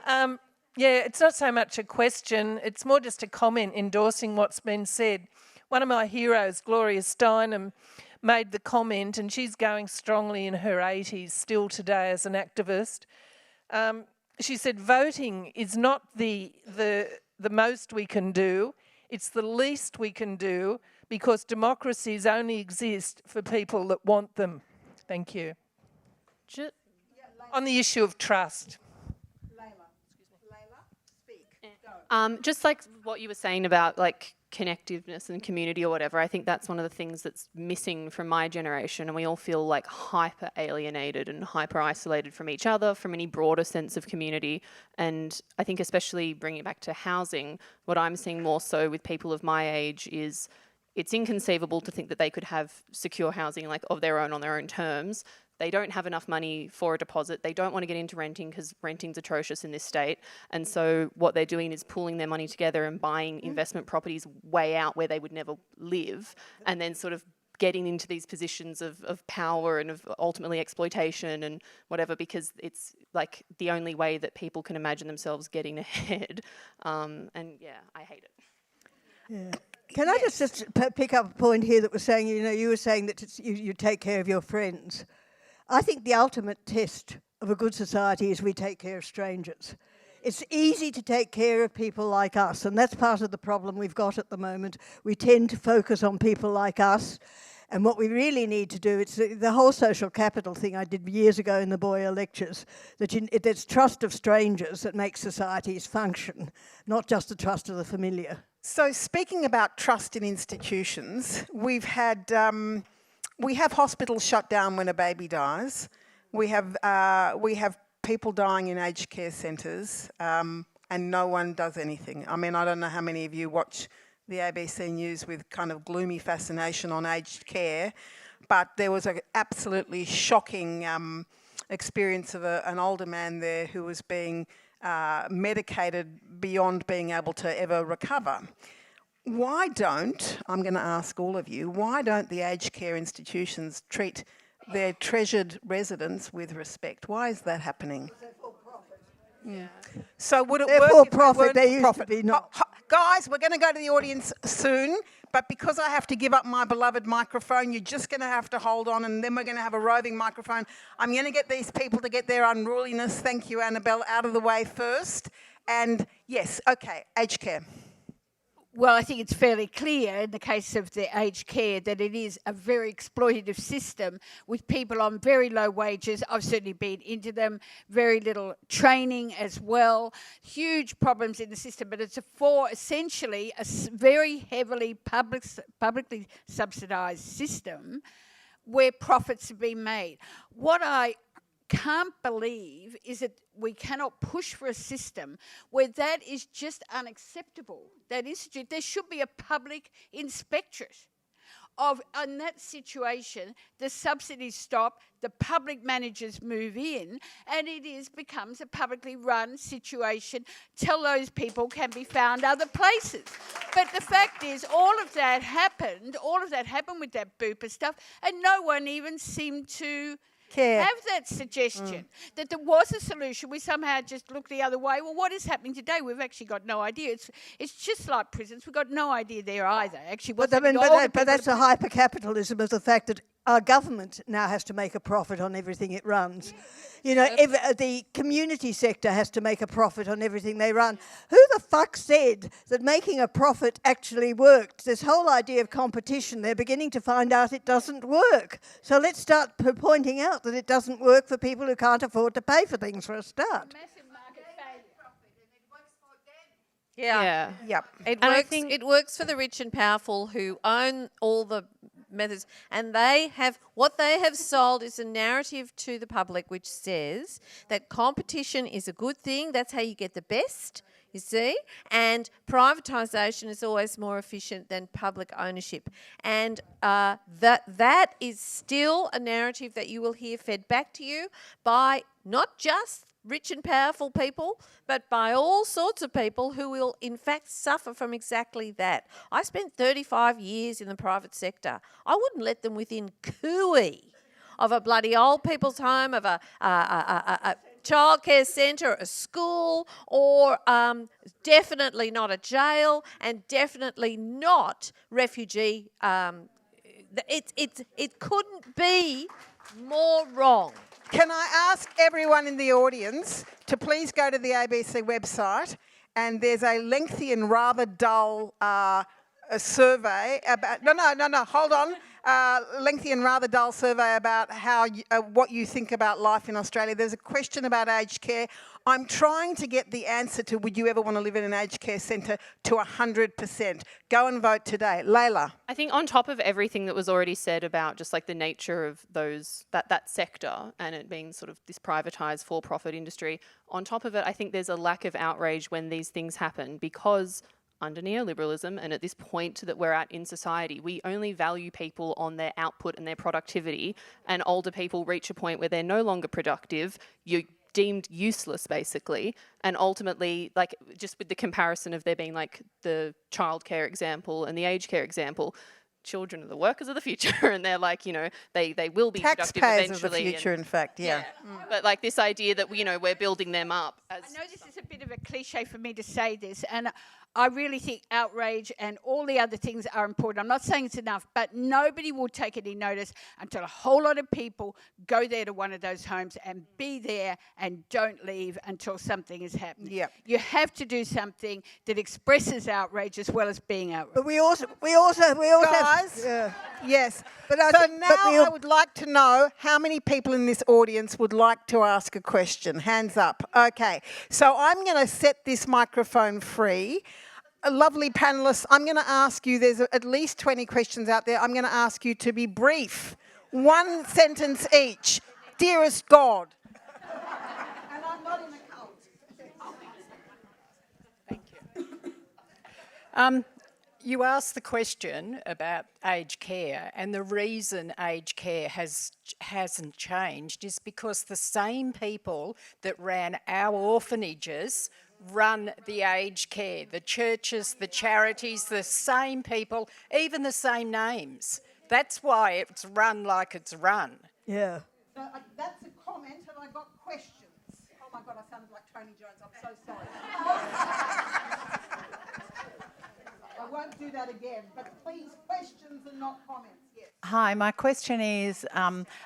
Yeah, it's not so much a question, it's more just a comment endorsing what's been said. One of my heroes, Gloria Steinem, made the comment, and she's going strongly in her 80s still today as an activist. She said, voting is not the most we can do, it's the least we can do, because democracies only exist for people that want them. Thank you. On the issue of trust. Layla, speak. Just like what you were saying about like connectiveness and community or whatever, I think that's one of the things that's missing from my generation, and we all feel like hyper alienated and hyper isolated from each other, from any broader sense of community. And I think especially bringing it back to housing, what I'm seeing more so with people of my age is it's inconceivable to think that they could have secure housing like of their own on their own terms. They don't have enough money for a deposit. They don't want to get into renting because renting's atrocious in this state. And so what they're doing is pooling their money together and buying investment properties way out where they would never live, and then sort of getting into these positions of power and of ultimately exploitation and whatever, because it's like the only way that people can imagine themselves getting ahead. And yeah, I hate it. Yeah. Can I just pick up a point here that was saying, you were saying that you take care of your friends. I think the ultimate test of a good society is we take care of strangers. It's easy to take care of people like us, and that's part of the problem we've got at the moment. We tend to focus on people like us, and what we really need to do, it's the whole social capital thing I did years ago in the Boyer lectures, that it's trust of strangers that makes societies function, not just the trust of the familiar. So speaking about trust in institutions, we have hospitals shut down when a baby dies. We have people dying in aged care centres, and no one does anything. I mean, I don't know how many of you watch the ABC News with kind of gloomy fascination on aged care, but there was an absolutely shocking experience of an older man there who was being medicated beyond being able to ever recover. Why don't, I'm going to ask all of you, why don't the aged care institutions treat their treasured residents with respect? Why is that happening? Yeah. So would it They're work for if profit, they they used to be not. Guys, we're going to go to the audience soon, but because I have to give up my beloved microphone, you're just going to have to hold on, and then we're going to have a roving microphone. I'm going to get these people to get their unruliness, thank you, Annabelle, out of the way first. And yes, okay, aged care. Well, I think it's fairly clear in the case of the aged care that it is a very exploitative system with people on very low wages. I've certainly been into them, very little training as well, huge problems in the system, but it's for essentially a very heavily publicly subsidised system where profits have been made. What I can't believe is that we cannot push for a system where that is just unacceptable. There should be a public inspectorate of, in that situation, the subsidies stop, the public managers move in, and becomes a publicly run situation till those people can be found other places. But the fact is, all of that happened with that Bupa stuff, and no one even seemed to have that suggestion that there was a solution. We somehow just look the other way. Well, what is happening today? We've actually got no idea. It's just like prisons. We've got no idea there either. Actually, But that's a hyper-capitalism of the fact that our government now has to make a profit on everything it runs. The community sector has to make a profit on everything they run. Who the fuck said that making a profit actually worked? This whole idea of competition, they're beginning to find out it doesn't work. So let's start pointing out that it doesn't work for people who can't afford to pay for things for a start. Yeah. Yep. It works for the rich and powerful who own all the methods, and what they have sold is a narrative to the public which says that competition is a good thing. That's how you get the best, you see, and privatisation is always more efficient than public ownership, and that is still a narrative that you will hear fed back to you by not just rich and powerful people, but by all sorts of people who will in fact suffer from exactly that. I spent 35 years in the private sector. I wouldn't let them within cooey of a bloody old people's home, of a childcare centre, a school, or definitely not a jail, and definitely not refugee. It couldn't be more wrong. Can I ask everyone in the audience to please go to the ABC website, and there's a lengthy and rather dull survey about... No, hold on. Lengthy and rather dull survey about how what you think about life in Australia. There's a question about aged care. I'm trying to get the answer to would you ever want to live in an aged care centre to 100%. Go and vote today. Layla. I think on top of everything that was already said about just like the nature of that sector and it being sort of this privatised for-profit industry, on top of it, I think there's a lack of outrage when these things happen because under neoliberalism and at this point that we're at in society, we only value people on their output and their productivity, and older people reach a point where they're no longer productive. You're deemed useless, basically, and ultimately, like, just with the comparison of there being like the childcare example and the aged care example, children are the workers of the future, and they're like, you know, they will be productive Taxpayers of eventually. the future, in fact, yeah. But like this idea that, you know, we're building them up. As I know this is a bit of a cliche for me to say this, and I really think outrage and all the other things are important. I'm not saying it's enough, but nobody will take any notice until a whole lot of people go there to one of those homes and be there and don't leave until something is happening. Yep. You have to do something that expresses outrage as well as being outraged. But we also Guys, yes. But I So think- now but we all- I would like to know how many people in this audience would like to ask a question. Hands up. Okay. So I'm going to set this microphone free. Lovely panellists, I'm going to ask you, there's at least 20 questions out there. I'm going to ask you to be brief. 1 sentence each. Dearest God. And I'm not in a cult. You asked the question about aged care, and the reason aged care hasn't changed is because the same people that ran our orphanages run the aged care, the churches, the charities, the same people, even the same names. That's why it's run like it's run. Yeah. So, that's a comment, and I got questions. Oh my God, I sounded like Tony Jones. I'm so sorry. I won't do that again, but please, questions and not comments. Yes. Hi, my question is,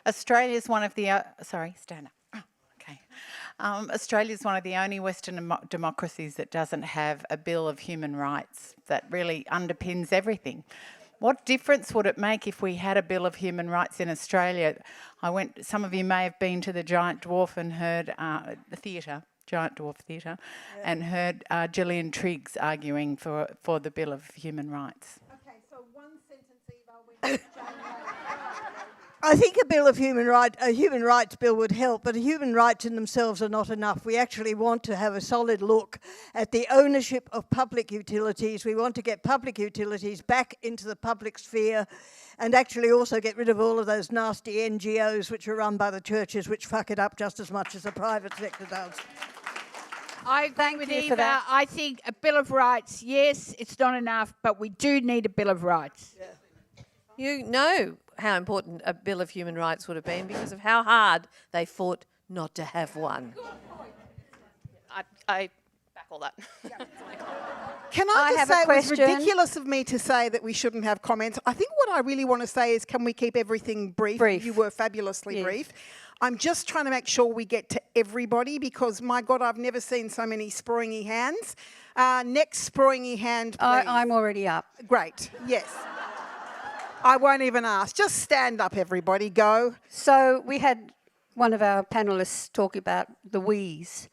Australia's one of the... sorry, stand up. Okay. Australia's one of the only Western democracies that doesn't have a Bill of Human Rights that really underpins everything. What difference would it make if we had a Bill of Human Rights in Australia? Some of you may have been to the Giant Dwarf and heard the theatre, Giant Dwarf Theatre, and heard Gillian Triggs arguing for the Bill of Human Rights. Okay, so 1 sentence, Eva, when I think a human rights bill would help, but human rights in themselves are not enough. We actually want to have a solid look at the ownership of public utilities. We want to get public utilities back into the public sphere and actually also get rid of all of those nasty NGOs which are run by the churches, which fuck it up just as much as the private sector does. I agree with Eva. I think a Bill of Rights, yes, it's not enough, but we do need a Bill of Rights. Yeah. You know how important a Bill of Human Rights would have been because of how hard they fought not to have one. I back all that. Can I just have say a it was question. ridiculous of me to say that we shouldn't have comments. I think what I really want to say is, can we keep everything brief? Brief. You were fabulously Yes. brief. I'm just trying to make sure we get to everybody because, my God, I've never seen so many sprawingy hands. Next sprawingy hand, please. I'm already up. Great, yes. I won't even ask. Just stand up, everybody. Go. So we had one of our panellists talk about the we's.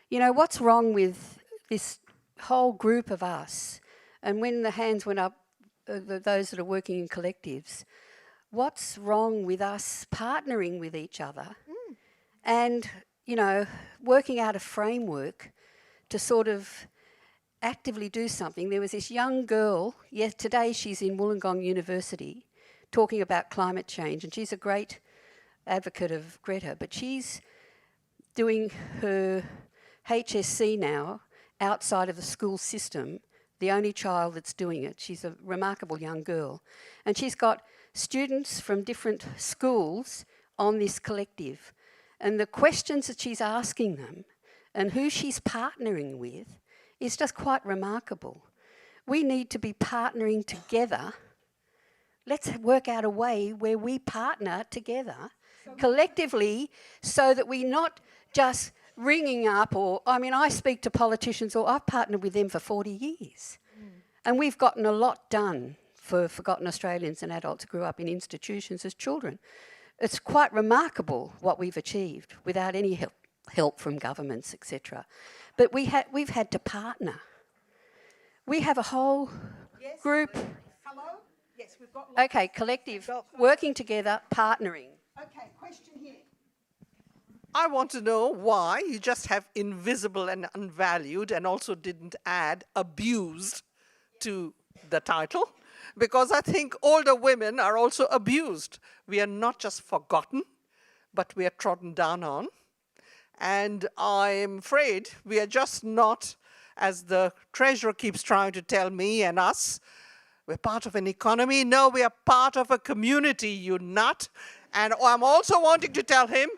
You know, what's wrong with this whole group of us? And when the hands went up, those that are working in collectives, what's wrong with us partnering with each other and, you know, working out a framework to sort of actively do something? There was this young girl, yes, today she's in Wollongong University talking about climate change, and she's a great advocate of Greta, but she's doing her HSC now outside of the school system, the only child that's doing it. She's a remarkable young girl. And she's got students from different schools on this collective. And the questions that she's asking them and who she's partnering with is just quite remarkable. We need to be partnering together. Let's work out a way where we partner together collectively so that we're not just ringing up I speak to politicians, or I've partnered with them for 40 years. And we've gotten a lot done for forgotten Australians and adults who grew up in institutions as children. It's quite remarkable what we've achieved without any help from governments, etc. But we've had to partner. We have a whole group. Hello? Yes, we've got... Okay, collective, working together, partnering. Okay, question here. I want to know why you just have invisible and unvalued and also didn't add abused to the title, because I think older women are also abused. We are not just forgotten, but we are trodden down on. And I'm afraid we are just not, as the treasurer keeps trying to tell me and us, We're part of an economy. No, we are part of a community, you nut. And I'm also wanting to tell him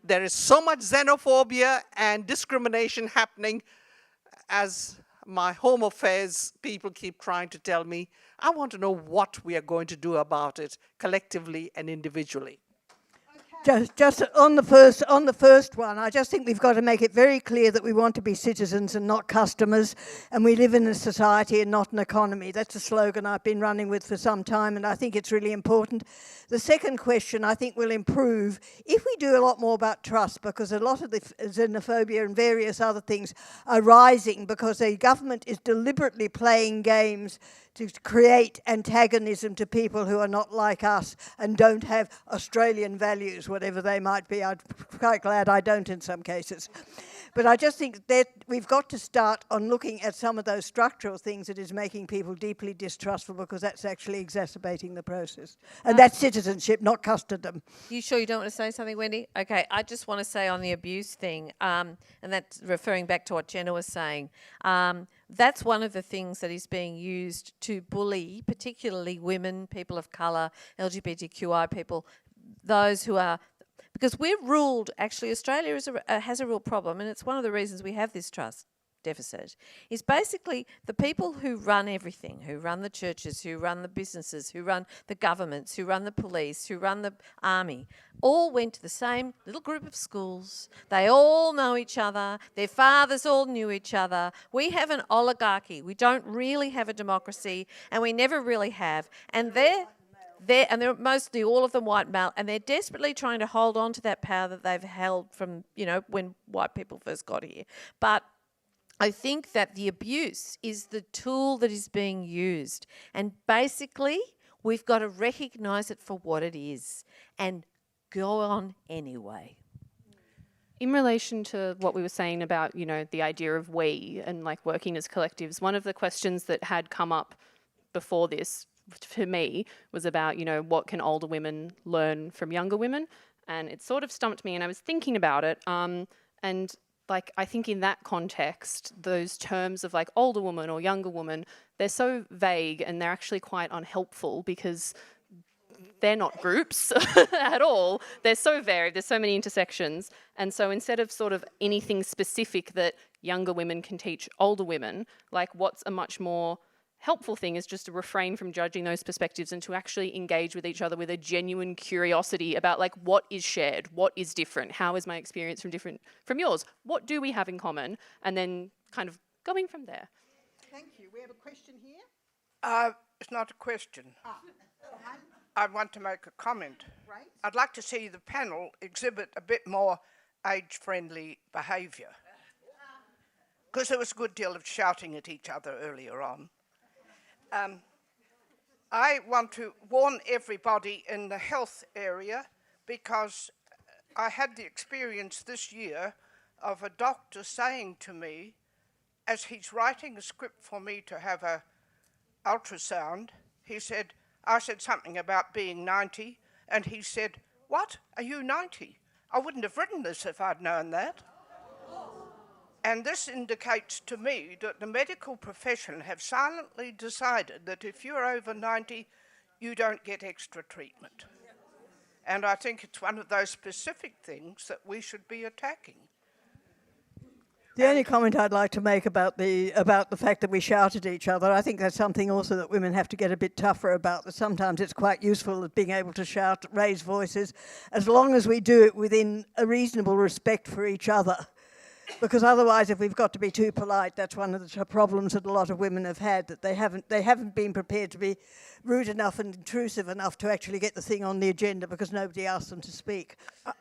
there is so much xenophobia and discrimination happening, as my home affairs people keep trying to tell me. I want to know what we are going to do about it collectively and individually. Just on the first one, I just think we've got to make it very clear that we want to be citizens and not customers, and we live in a society and not an economy. That's a slogan I've been running with for some time, and I think it's really important. The second question I think will improve if we do a lot more about trust, because a lot of the xenophobia and various other things are rising because the government is deliberately playing games to create antagonism to people who are not like us and don't have Australian values, whatever they might be. I'm quite glad I don't in some cases. But I just think that we've got to start on looking at some of those structural things that is making people deeply distrustful, because that's actually exacerbating the process. And that's citizenship, not custardom. You sure you don't want to say something, Wendy? Okay, I just want to say on the abuse thing, and that's referring back to what Jenna was saying, that's one of the things that is being used to bully, particularly women, people of colour, LGBTQI people, those who are, because we're ruled, actually Australia has a real problem, and it's one of the reasons we have this trust deficit, is basically the people who run everything, who run the churches, who run the businesses, who run the governments, who run the police, who run the army, all went to the same little group of schools. They all know each other. Their fathers all knew each other. We have an oligarchy. We don't really have a democracy, and we never really have. And they're mostly all of them white male, and they're desperately trying to hold on to that power that they've held from, when white people first got here. But I think that the abuse is the tool that is being used. And basically, we've got to recognise it for what it is and go on anyway. In relation to what we were saying about, the idea of we and like working as collectives, one of the questions that had come up before this for me was about, what can older women learn from younger women? And it sort of stumped me, and I was thinking about it. And I think in that context, those terms of like older woman or younger woman, they're so vague and they're actually quite unhelpful because they're not groups at all. They're so varied. There's so many intersections. And so instead of sort of anything specific that younger women can teach older women, what's a much more helpful thing is just to refrain from judging those perspectives and to actually engage with each other with a genuine curiosity about what is shared, what is different, how is my experience from yours, what do we have in common, and then kind of going from there. Thank you. We have a question here. It's not a question. I want to make a comment. Right. I'd like to see the panel exhibit a bit more age-friendly behaviour, because there was a good deal of shouting at each other earlier on. I want to warn everybody in the health area, because I had the experience this year of a doctor saying to me, as he's writing a script for me to have a ultrasound, I said something about being 90, and he said, "What? Are you 90? I wouldn't have written this if I'd known that." And this indicates to me that the medical profession have silently decided that if you're over 90, you don't get extra treatment. And I think it's one of those specific things that we should be attacking. The only comment I'd like to make about the fact that we shout at each other, I think that's something also that women have to get a bit tougher about, that sometimes it's quite useful at being able to shout, raise voices, as long as we do it within a reasonable respect for each other. Because otherwise, if we've got to be too polite, that's one of the problems that a lot of women have had, that they haven't been prepared to be rude enough and intrusive enough to actually get the thing on the agenda because nobody asked them to speak.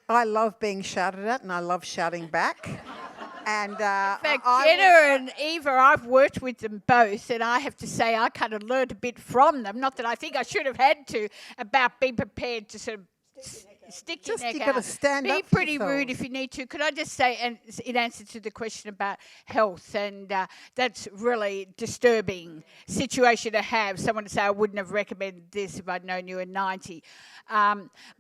I love being shouted at, and I love shouting back. And in fact, Jenna and Eva, I've worked with them both, and I have to say I kind of learned a bit from them. Not that I think I should have had to, about being prepared to sort of Stick your Just neck you've out. got to stand Be up for pretty rude yourselves. if you need to. Could I just say, and in answer to the question about health, and that's really disturbing situation to have. Someone to say, I wouldn't have recommended this if I'd known you in 90.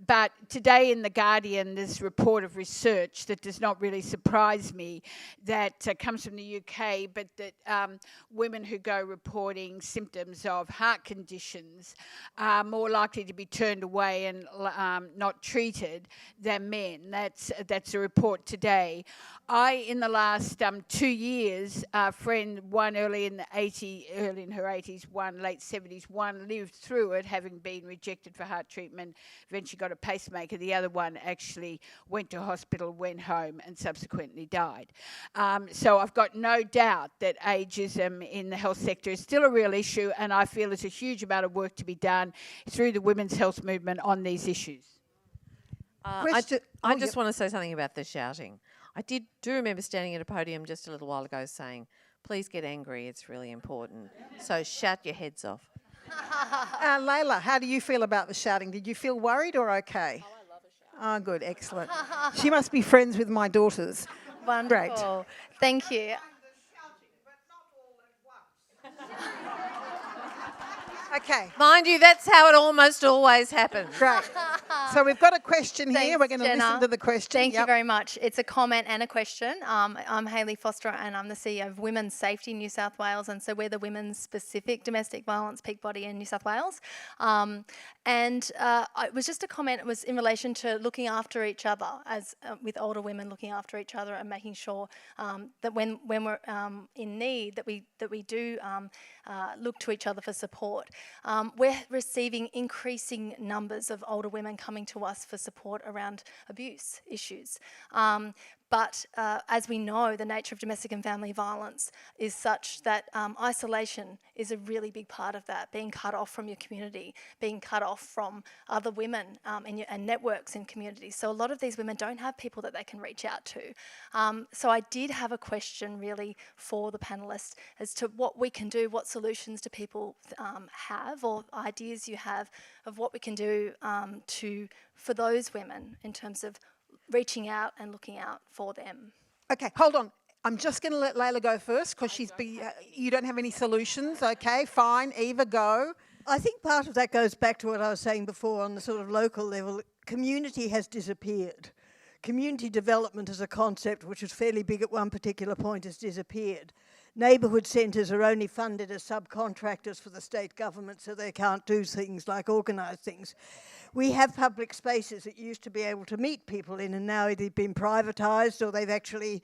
But today in The Guardian, there's a report of research that does not really surprise me, that comes from the UK, but that women who go reporting symptoms of heart conditions are more likely to be turned away and not treated than men. That's a report today. In the last 2 years, a friend, one early in her 80s, one late 70s, one lived through it, having been rejected for heart treatment, eventually got a pacemaker. The other one actually went to hospital, went home, and subsequently died. So I've got no doubt that ageism in the health sector is still a real issue, and I feel there's a huge amount of work to be done through the women's health movement on these issues. I just want to say something about the shouting. I do remember standing at a podium just a little while ago saying, please get angry, it's really important. So shout your heads off. Layla, how do you feel about the shouting? Did you feel worried or okay? Oh, I love a shout. Oh, good, excellent. She must be friends with my daughters. Wonderful. Great. Thank you. Okay. Mind you, that's how it almost always happens. Great. So we've got a question here. Thanks, We're going to Jenna. listen to the question. Thank you very much. It's a comment and a question. I'm Hayley Foster and I'm the CEO of Women's Safety New South Wales, and so we're the women's specific domestic violence peak body in New South Wales. It was just a comment. It was in relation to looking after each other, as with older women looking after each other and making sure that when we're in need, that we do look to each other for support. We're receiving increasing numbers of older women coming to us for support around abuse issues. But as we know, the nature of domestic and family violence is such that isolation is a really big part of that, being cut off from your community, being cut off from other women and networks in communities. So a lot of these women don't have people that they can reach out to. So I did have a question really for the panellists as to what we can do, what solutions do people have, or ideas you have of what we can do for those women in terms of reaching out and looking out for them. Okay, hold on. I'm just going to let Layla go first because you don't have any solutions. Okay, fine. Eva, go. I think part of that goes back to what I was saying before on the sort of local level. Community has disappeared. Community development as a concept, which was fairly big at one particular point, has disappeared. Neighbourhood centres are only funded as subcontractors for the state government, so they can't do things like organise things. We have public spaces that used to be able to meet people in, and now they've been privatised, or they've actually,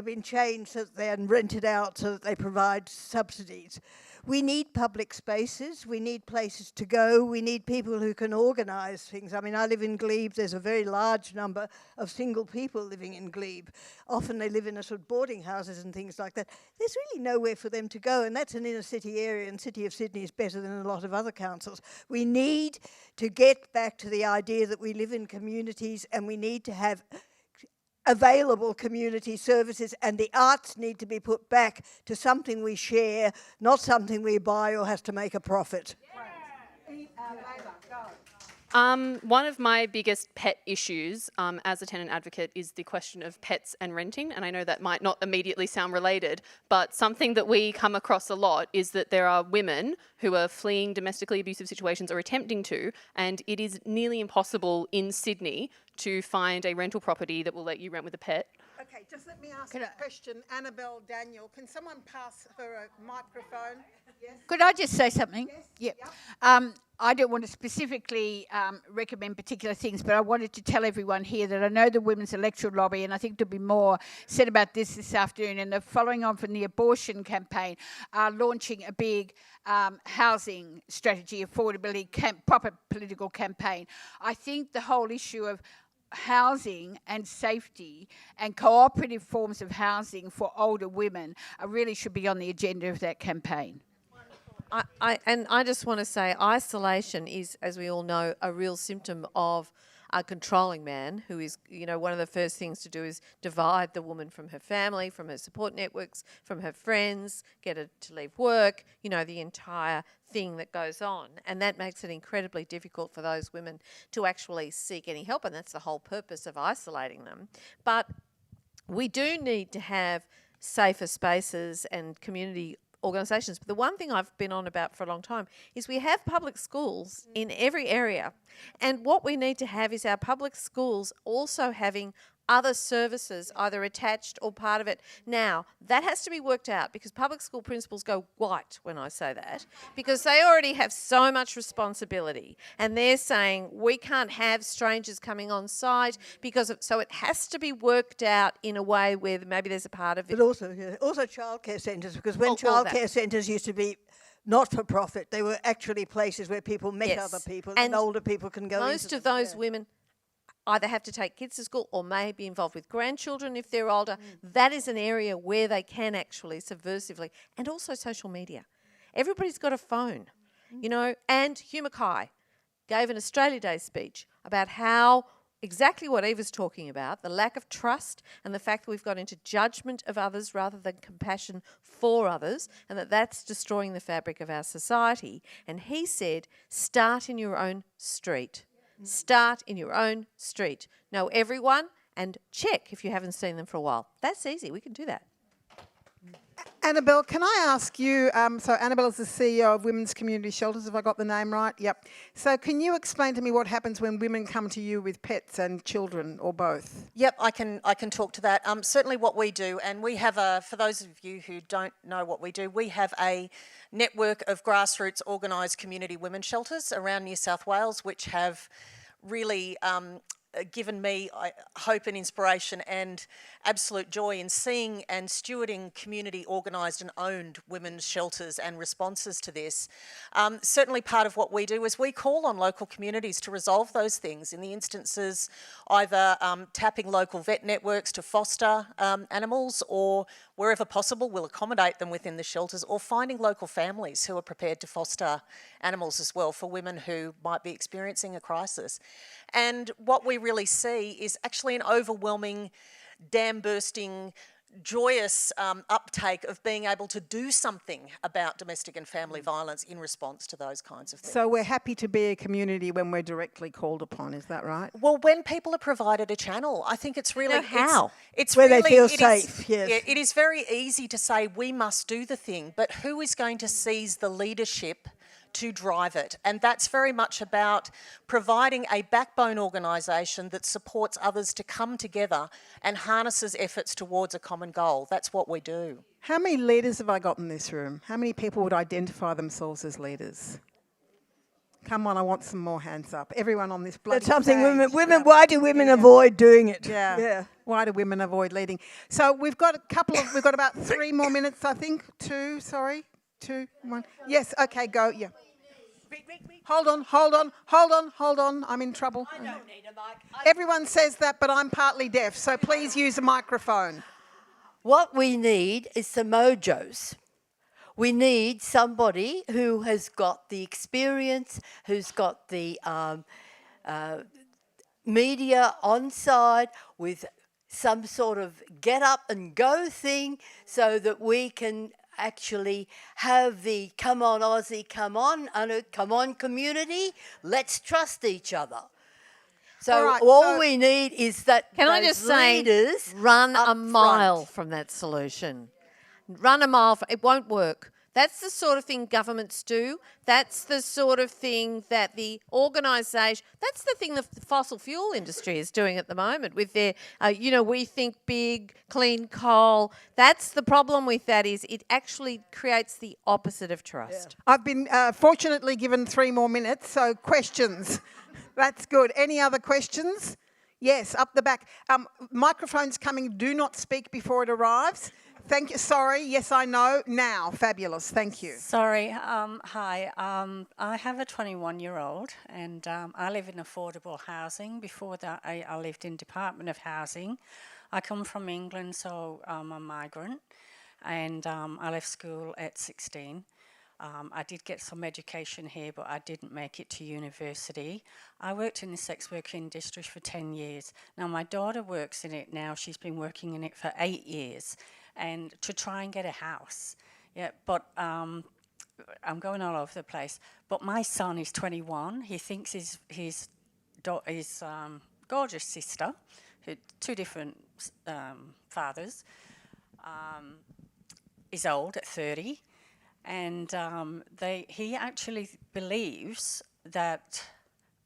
been changed so that they're rented out so that they provide subsidies. We need public spaces, we need places to go, we need people who can organise things. I mean, I live in Glebe, there's a very large number of single people living in Glebe. Often they live in a sort of boarding houses and things like that. There's really nowhere for them to go, and that's an inner city area, and City of Sydney is better than a lot of other councils. We need to get back to the idea that we live in communities, and we need to have available community services, and the arts need to be put back to something we share, not something we buy or has to make a profit. One of my biggest pet issues as a tenant advocate is the question of pets and renting, and I know that might not immediately sound related, but something that we come across a lot is that there are women who are fleeing domestically abusive situations or attempting to, and it is nearly impossible in Sydney to find a rental property that will let you rent with a pet. Okay, just let me ask a question. Annabelle Daniel, can someone pass her a microphone? Yes. Could I just say something? Yes. Yeah. I don't want to specifically recommend particular things, but I wanted to tell everyone here that I know the Women's Electoral Lobby, and I think there'll be more said about this afternoon, and they're following on from the abortion campaign, are launching a big housing strategy, affordability, proper political campaign. I think the whole issue of housing and safety and cooperative forms of housing for older women really should be on the agenda of that campaign. I just want to say isolation is, as we all know, a real symptom of a controlling man who is, one of the first things to do is divide the woman from her family, from her support networks, from her friends, get her to leave work, the entire thing that goes on. And that makes it incredibly difficult for those women to actually seek any help, and that's the whole purpose of isolating them. But we do need to have safer spaces and community organisations. But the one thing I've been on about for a long time is we have public schools in every area. And what we need to have is our public schools also having other services either attached or part of it. Now, that has to be worked out because public school principals go white when I say that because they already have so much responsibility and they're saying we can't have strangers coming on site so it has to be worked out in a way where maybe there's a part of it. But also childcare centres, because when childcare centres used to be not for profit, they were actually places where people met other people and older people can go most of those women either have to take kids to school or may be involved with grandchildren if they're older. That is an area where they can actually subversively, and also social media. Everybody's got a phone, and Hugh Mackay gave an Australia Day speech about how exactly what Eva's talking about, the lack of trust and the fact that we've got into judgment of others rather than compassion for others, and that's destroying the fabric of our society. And he said, start in your own street. Start in your own street. Know everyone and check if you haven't seen them for a while. That's easy. We can do that. Annabelle, can I ask you, so Annabelle is the CEO of Women's Community Shelters, have I got the name right? Yep. So can you explain to me what happens when women come to you with pets and children or both? Yep, I can talk to that. Certainly what we do, and we have for those of you who don't know what we do, we have a network of grassroots organised community women's shelters around New South Wales, which have really given me hope and inspiration and absolute joy in seeing and stewarding community organised and owned women's shelters and responses to this. Certainly part of what we do is we call on local communities to resolve those things in the instances either tapping local vet networks to foster animals, or wherever possible we'll accommodate them within the shelters, or finding local families who are prepared to foster animals as well for women who might be experiencing a crisis. And what we really see is actually an overwhelming, dam-bursting, joyous uptake of being able to do something about domestic and family violence in response to those kinds of things. So we're happy to be a community when we're directly called upon, is that right? Well, when people are provided a channel, I think it's really... It's where really, they feel safe, yes. Yeah, it is very easy to say we must do the thing, but who is going to seize the leadership to drive it? And that's very much about providing a backbone organisation that supports others to come together and harnesses efforts towards a common goal. That's what we do. How many leaders have I got in this room? How many people would identify themselves as leaders? Come on, I want some more hands up. Everyone on this bloody That's something stage. women. Why do women avoid doing it? Yeah. Why do women avoid leading? So we've got we've got about 3 more minutes, I think. 2, 1. Yes, okay, go, yeah. Hold on. I'm in trouble. I don't need a mic. Everyone says that, but I'm partly deaf, so please use a microphone. What we need is some mojos. We need somebody who has got the experience, who's got the media on side with some sort of get up and go thing so that we can actually have the come on Aussie, come on community, let's trust each other. So all we need is that Can I just say, run a mile from that solution. Run a mile. It won't work. That's the sort of thing governments do. That's the sort of thing that the organisation, that's the thing the fossil fuel industry is doing at the moment with their, we think big, clean coal. That's the problem with that, is it actually creates the opposite of trust. Yeah. I've been fortunately given 3 more minutes, so questions. That's good. Any other questions? Yes, up the back. Microphone's coming. Do not speak before it arrives. Thank you. Sorry. Yes, I know. Now. Fabulous. Thank you. Sorry. Hi. I have a 21-year-old and I live in affordable housing. Before that, I lived in Department of Housing. I come from England, so I'm a migrant. And I left school at 16. I did get some education here, but I didn't make it to university. I worked in the sex work industry for 10 years. Now, my daughter works in it now. She's been working in it for 8 years, and to try and get a house. Yeah, but I'm going all over the place. But my son is 21. He thinks his gorgeous sister, two different fathers, is old at 30. And he actually believes that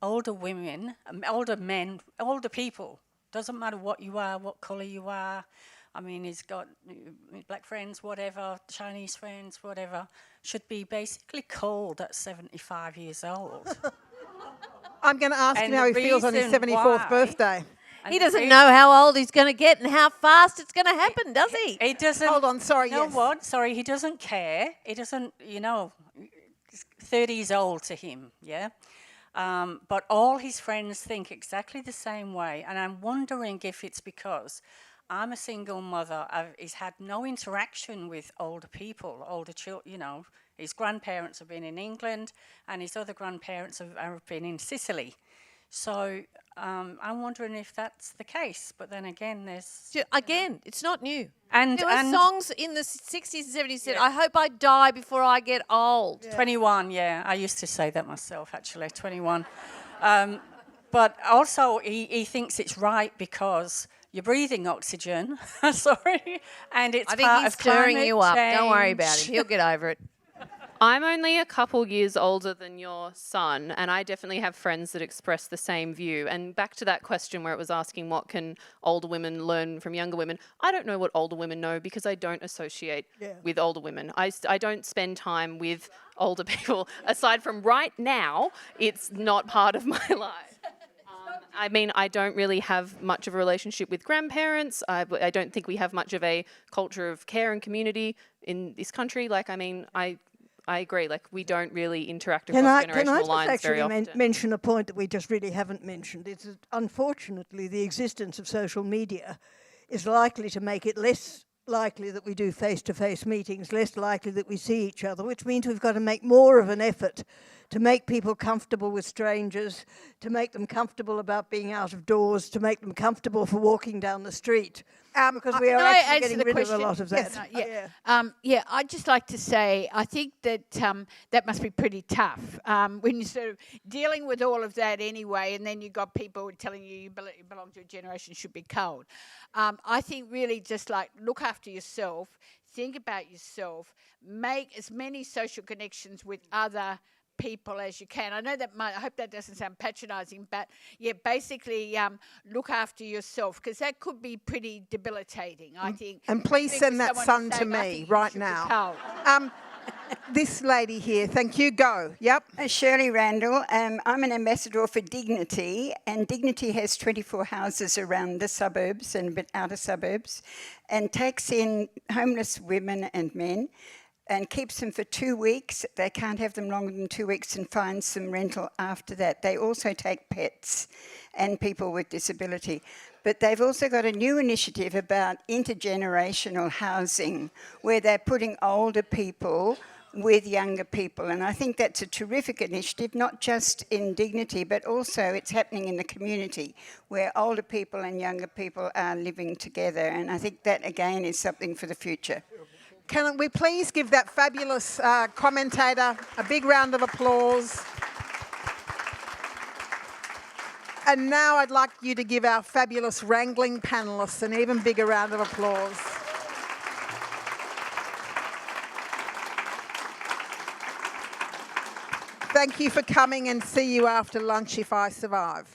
older women, older men, older people, doesn't matter what you are, what colour you are. I mean, he's got black friends, whatever, Chinese friends, whatever, should be basically called at 75 years old. I'm going to ask him how he feels on his 74th birthday. He doesn't know how old he's going to get and how fast it's going to happen, does he? He doesn't. Hold on, sorry, No, yes. what? Sorry, he doesn't care. He doesn't, 30 is old to him, yeah? But all his friends think exactly the same way. And I'm wondering if it's because I'm a single mother. He's had no interaction with older people, older children, His grandparents have been in England and his other grandparents have been in Sicily. So I'm wondering if that's the case. But then again, it's not new. And there were songs in the 60s and 70s that said, I hope I die before I get old. Yeah. 21, yeah. I used to say that myself, actually, 21. But also, he thinks it's right because you're breathing oxygen, and it's I think part he's of stirring you up. climate Don't worry about change. him. He'll get over it. I'm only a couple years older than your son, and I definitely have friends that express the same view. And back to that question where it was asking what can older women learn from younger women, I don't know what older women know because I don't associate with older women. I don't spend time with older people. Aside from right now, it's not part of my life. I don't really have much of a relationship with grandparents. I don't think we have much of a culture of care and community in this country. I agree. We don't really interact across generational lines very often. Can I just actually mention a point that we just really haven't mentioned? It's that unfortunately, the existence of social media is likely to make it less likely that we do face-to-face meetings, less likely that we see each other, which means we've got to make more of an effort to make people comfortable with strangers, to make them comfortable about being out of doors, to make them comfortable for walking down the street. Because we are actually getting rid of a lot of that. Yes. I'd just like to say, I think that that must be pretty tough when you're sort of dealing with all of that anyway, and then you've got people telling you belong to a generation should be cold. I think really just look after yourself, think about yourself, make as many social connections with other people as you can. I know that I hope that doesn't sound patronising, but basically look after yourself because that could be pretty debilitating, I think. And please send that son to me right now. This lady here, thank you, go. Yep. Shirley Randall. I'm an ambassador for Dignity, and Dignity has 24 houses around the suburbs and a bit outer suburbs, and takes in homeless women and men and keeps them for 2 weeks. They can't have them longer than 2 weeks and finds some rental after that. They also take pets and people with disability. But they've also got a new initiative about intergenerational housing where they're putting older people with younger people. And I think that's a terrific initiative, not just in Dignity, but also it's happening in the community where older people and younger people are living together. And I think that, again, is something for the future. Can we please give that fabulous commentator a big round of applause? And now I'd like you to give our fabulous wrangling panellists an even bigger round of applause. Thank you for coming, and see you after lunch if I survive.